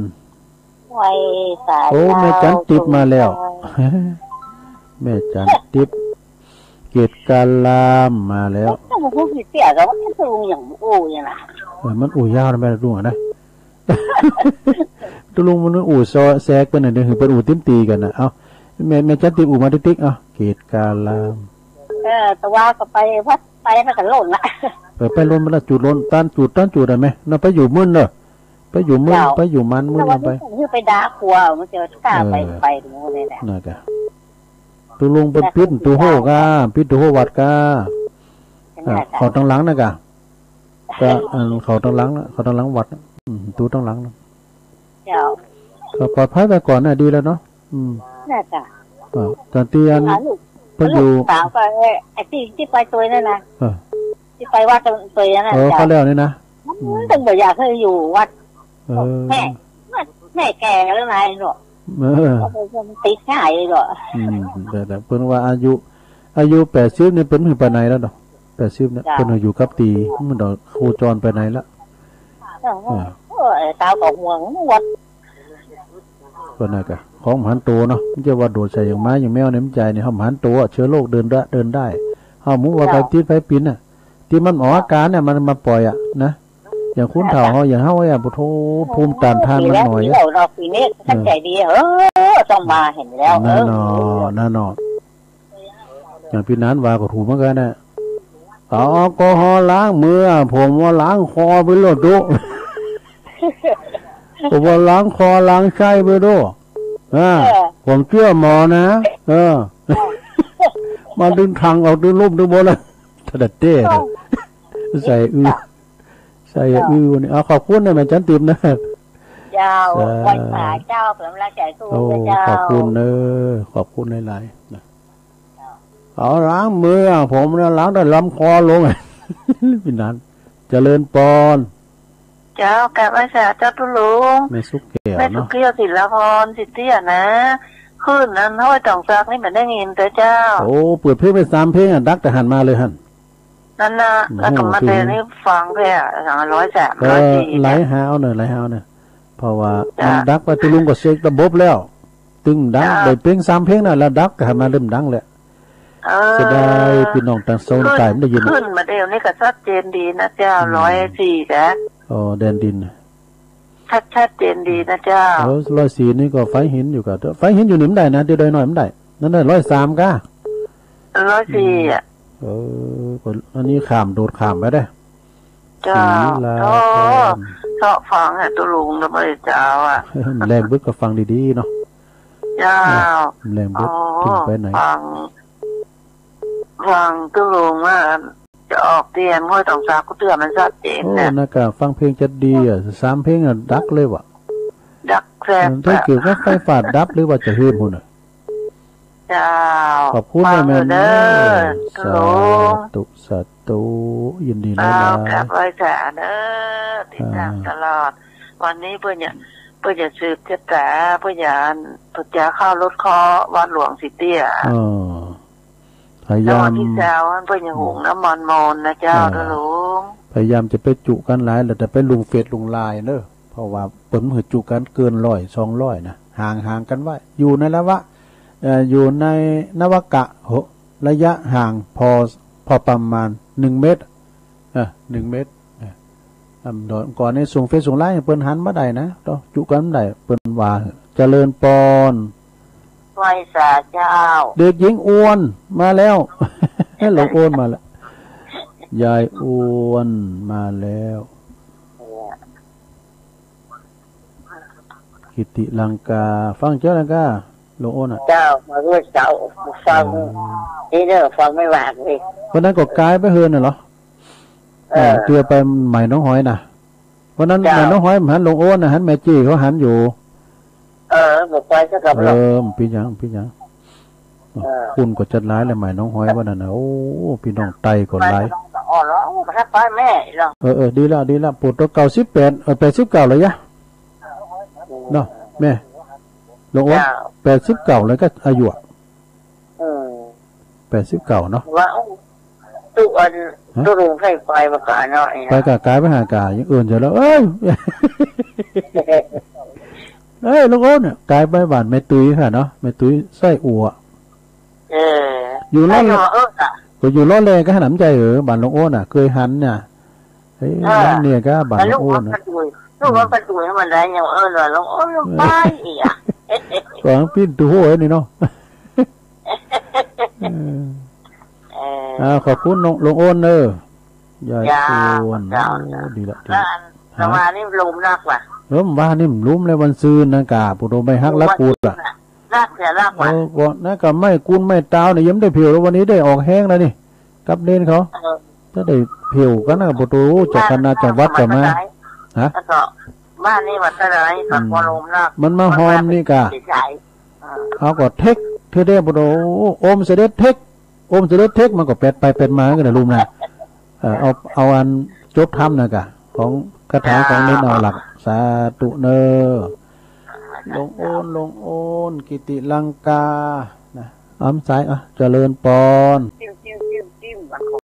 ไว้สายโอ้แม่จันติบมาแล้วแม่จันติบเกตกาลามมาแล้วมันพูดเสียแล้วมันสูงอย่างอู่อย่างน่ะมันอู่ยาวนะแม่ลุงอ่ะนะตุลุงมันอู่ซอแซกเป็นอะไรคือเป็นอู่ติ้มตีกันนะเอาแม่จันติบอู่มาติ๊กๆเกตกาลามแต่ว่าก็ไปวัดไปแล้วก็หล่นละไปหล่นมันละจุดหล่นต้านจุดได้ไหมน่ะไปอยู่มึนเนอะไปอยู่มึนไปอยู่มันมึนลงไปไปด่าครัวมันจะกล้าไปตรงนี้แหละน่ะกะตุลุงเป็นปิดตัวโหกาปิดตัวโหวัดกาเขาตั้งหลังนะกะก็เขาตั้งหลังวัดตัวตั้งหลังก็ปลอดภัยไปก่อนน่ะดีแล้วเนาะน่ะจ้ะตอนที่ไปอยู่สาวก็ไอ้ที่ไปตัวนั่นนะที่ไปวัดตัวนั่นน่ะเขาแล้วนี่นะตั้งแต่อยากให้อยู่วัดแม่แก่แล้วไงหรอติดง่ายเลยหรอแต่เพิ่นว่าอายุ80นี่เพิ่นไปไหนแล้วดอก80เนี่ยเพิ่นอยู่กับตีมันดอกโคจรไปไหนละตาวกับห่วงวัดเพิ่นน่ะก็ของมหันโตเนาะมันจะว่าโดดใส่อย่างม้าอย่างแมวในน้ำใจนี่เฮามหันโตเชื้อโรคเดินได้เฮาหมูว่าไปติดไปปินน่ะที่มันออกอาการเนี่ยมันมาปล่อยนะอย่างคุ้นเฒ่าเฮาอย่างเฮาปุถุภูมิต้านทานมันหน่อยเราปีนี้ตั้งใจดีต้องมาเห็นแล้วนั่นเนาะอย่างพี่นั้นว่าก็ถูกเหมือนกันน่ะแอลกอฮอล์ล้างมือผมว่าล้างคอไปโลดดูผมว่าล้างคอล้างไส้ไปดูผมเชื่อหมอนะมาดึงทางออกดึงรูปดึงบนเลยถนัดเต้ใส่นี่ขอบคุณนะแม่จันติมนะเจ้าวันหาเจ้าผมรักใจสู้เจ้าขอบคุณขอบคุณหลายๆนะเอาล้างมือผมนะล้างแต่ลำคอลงพี่นันเจริญปอนเจ้าแกว่าเจ้าตุลุงแม่สุกเกี่ยวแม่สุกเกี่ยวศิลปรสิทธิ์นะขึ้นนั้นห้อยต่องซักนี่เหมือนได้ยินแต่เจ้าโอ้เปิดเพลงไป3 เพลงดักแต่หันมาเลยฮั่นนั่นนะแล้วก็มาเตนี่ฟังไป103 104ไหลหาวเนี่ยเพราะว่าดักไปตุลุงก็เช็คระบบแล้วตึงดังได้เพลง3 เพลงน่ะแล้วดักก็หันมาเริ่มดังแล้วเสียดายพี่น้องต่างโซนใต้ไม่ได้ยินขึ้นมาเดียวนี่ก็ชัดเจนดีนะเจ้า104จ้ะแดนดินชัดเจนดีนะเจ้า104นี่ก็ไฟหินอยู่กับไฟหินอยู่หนิมได้นะเดี๋ยวหน่อยมันได้นั่นได้103ก้า104อันนี้โดดข้ามไปได้เจ้าชอบฟังตัวลุงแล้วไม่เจ้าแรงบึกก็ฟังดีๆเนาะเจ้าแรงบึกถึงไปไหนฟังตัวลุงว่าจะออกเตียนห้อยต่องซักก็เตือนมันชัดเจนนะนะกะฟังเพลงจะดี3 เพลงดักเลยว่ะดักแซ่บถ้าเกี่ยวกับไฟฟ้าดับหรือว่าจะเฮือนหุ่นเจ้าขอบคุณแม่สาธุยินดีนะกลับไว้แสนติดตามตลอดวันนี้เพื่อนเนี่ย เพื่อจะสืบชะตาเพื่อจะเข้ารถคอวัดหลวงสิเตี้ยพยายามที่เช้าเพื่อจะหุงน้ำมันมนนะเจ้าตะลุงพยายามจะไปจุกันหลายแต่ไปลุงเฟซลุงไลน์เนอะเพราะว่าเปิ่นหือจุกันเกิน100-200นะห่างกันไว้อยู่ในละวะอยู่ในนวกะระยะห่างพอประมาณ1 เมตร1 เมตรก่อนในส่งเฟซส่งไลน์เปิ้นหันมาได้นะต้องจุกันได้เปิ้นว่าเจริญปอนไหวสาเจ้าเด็กหญิงอ้วนมาแล้วหลวงอ้วนมาแล้วยายอ้วนมาแล้วกิติลังกาฟังเจ้าลังกาหลวงอ้วนเจ้ามาด้วยเจ้าฟังนี่เด้อฟังไม่หวานเลยวันนั้นก็กายไปเฮือนน่ะเหรอเตือไปใหม่น้องหอยน่ะวันนั้นใหม่น้องหอยหันหลวงอ้วนน่ะหันแม่จี้เขาหันอยู่บอกไปซะกับพี่ยังคุณก็จัดร้ายเลยใหม่น้องหอยวันนั้นนะโอ้พี่น้องไตก็ร้ายอ๋อเหรอถ้าไปแม่เหรอดีละปวดตัวเก่า18 89เลยยะเนาะแม่หลวงอ้วน89เลยก็อายุ89เนาะว่าตัวลุงให้ไปมากาเนาะไปกายไปหากายังอื่นเฉยแล้วหลวงอ้วนเนี่ยกายไปบ้านแม่ตุ้ยค่ะเนาะแม่ตุ้ยไส้อั่วอยู่รอดเลยก็อยู่รอดเลยก็หนำใจบ้านหลวงอ้วนเคยหันเนี่ยเนี่ยก็บ้านหลวงอ้วนลูกว่าประตูให้มันได้ยังหลวงอ้วนไปอีกก็ปิ้นตัวหัวนี่เนาะขอบคุณหลวงอ้วนยายอ้วนดีละสมานี่ลุมนักว่ะว่านี่ลุมเลยวันซืนนะกาปุโรไม่ฮักละกูดอ่ะนักเสียนักว่ะก่อนนะกับไม่กุนไม่ตาวเนี่ยยิ้มได้เพียวแล้ววันนี้ได้ออกแห้งแล้วนี่กับเล่นเขาถ้าได้เพียวก็น่าปุโรจากคณะจังหวัดกันมาฮะบ้านนี้มันอะไรสักวันลมนักมันมาหอมนี่กาเขาก็เทคเทเดปุโรโอมเสด็จเทคมันก็เป็ดมากันนะลุงนะเอาอันจบทำนะกะของคาถาของเน้นเอาหลักสาธุเนอลงโอนกิติลังกานะอ้ำสายเจริญปอน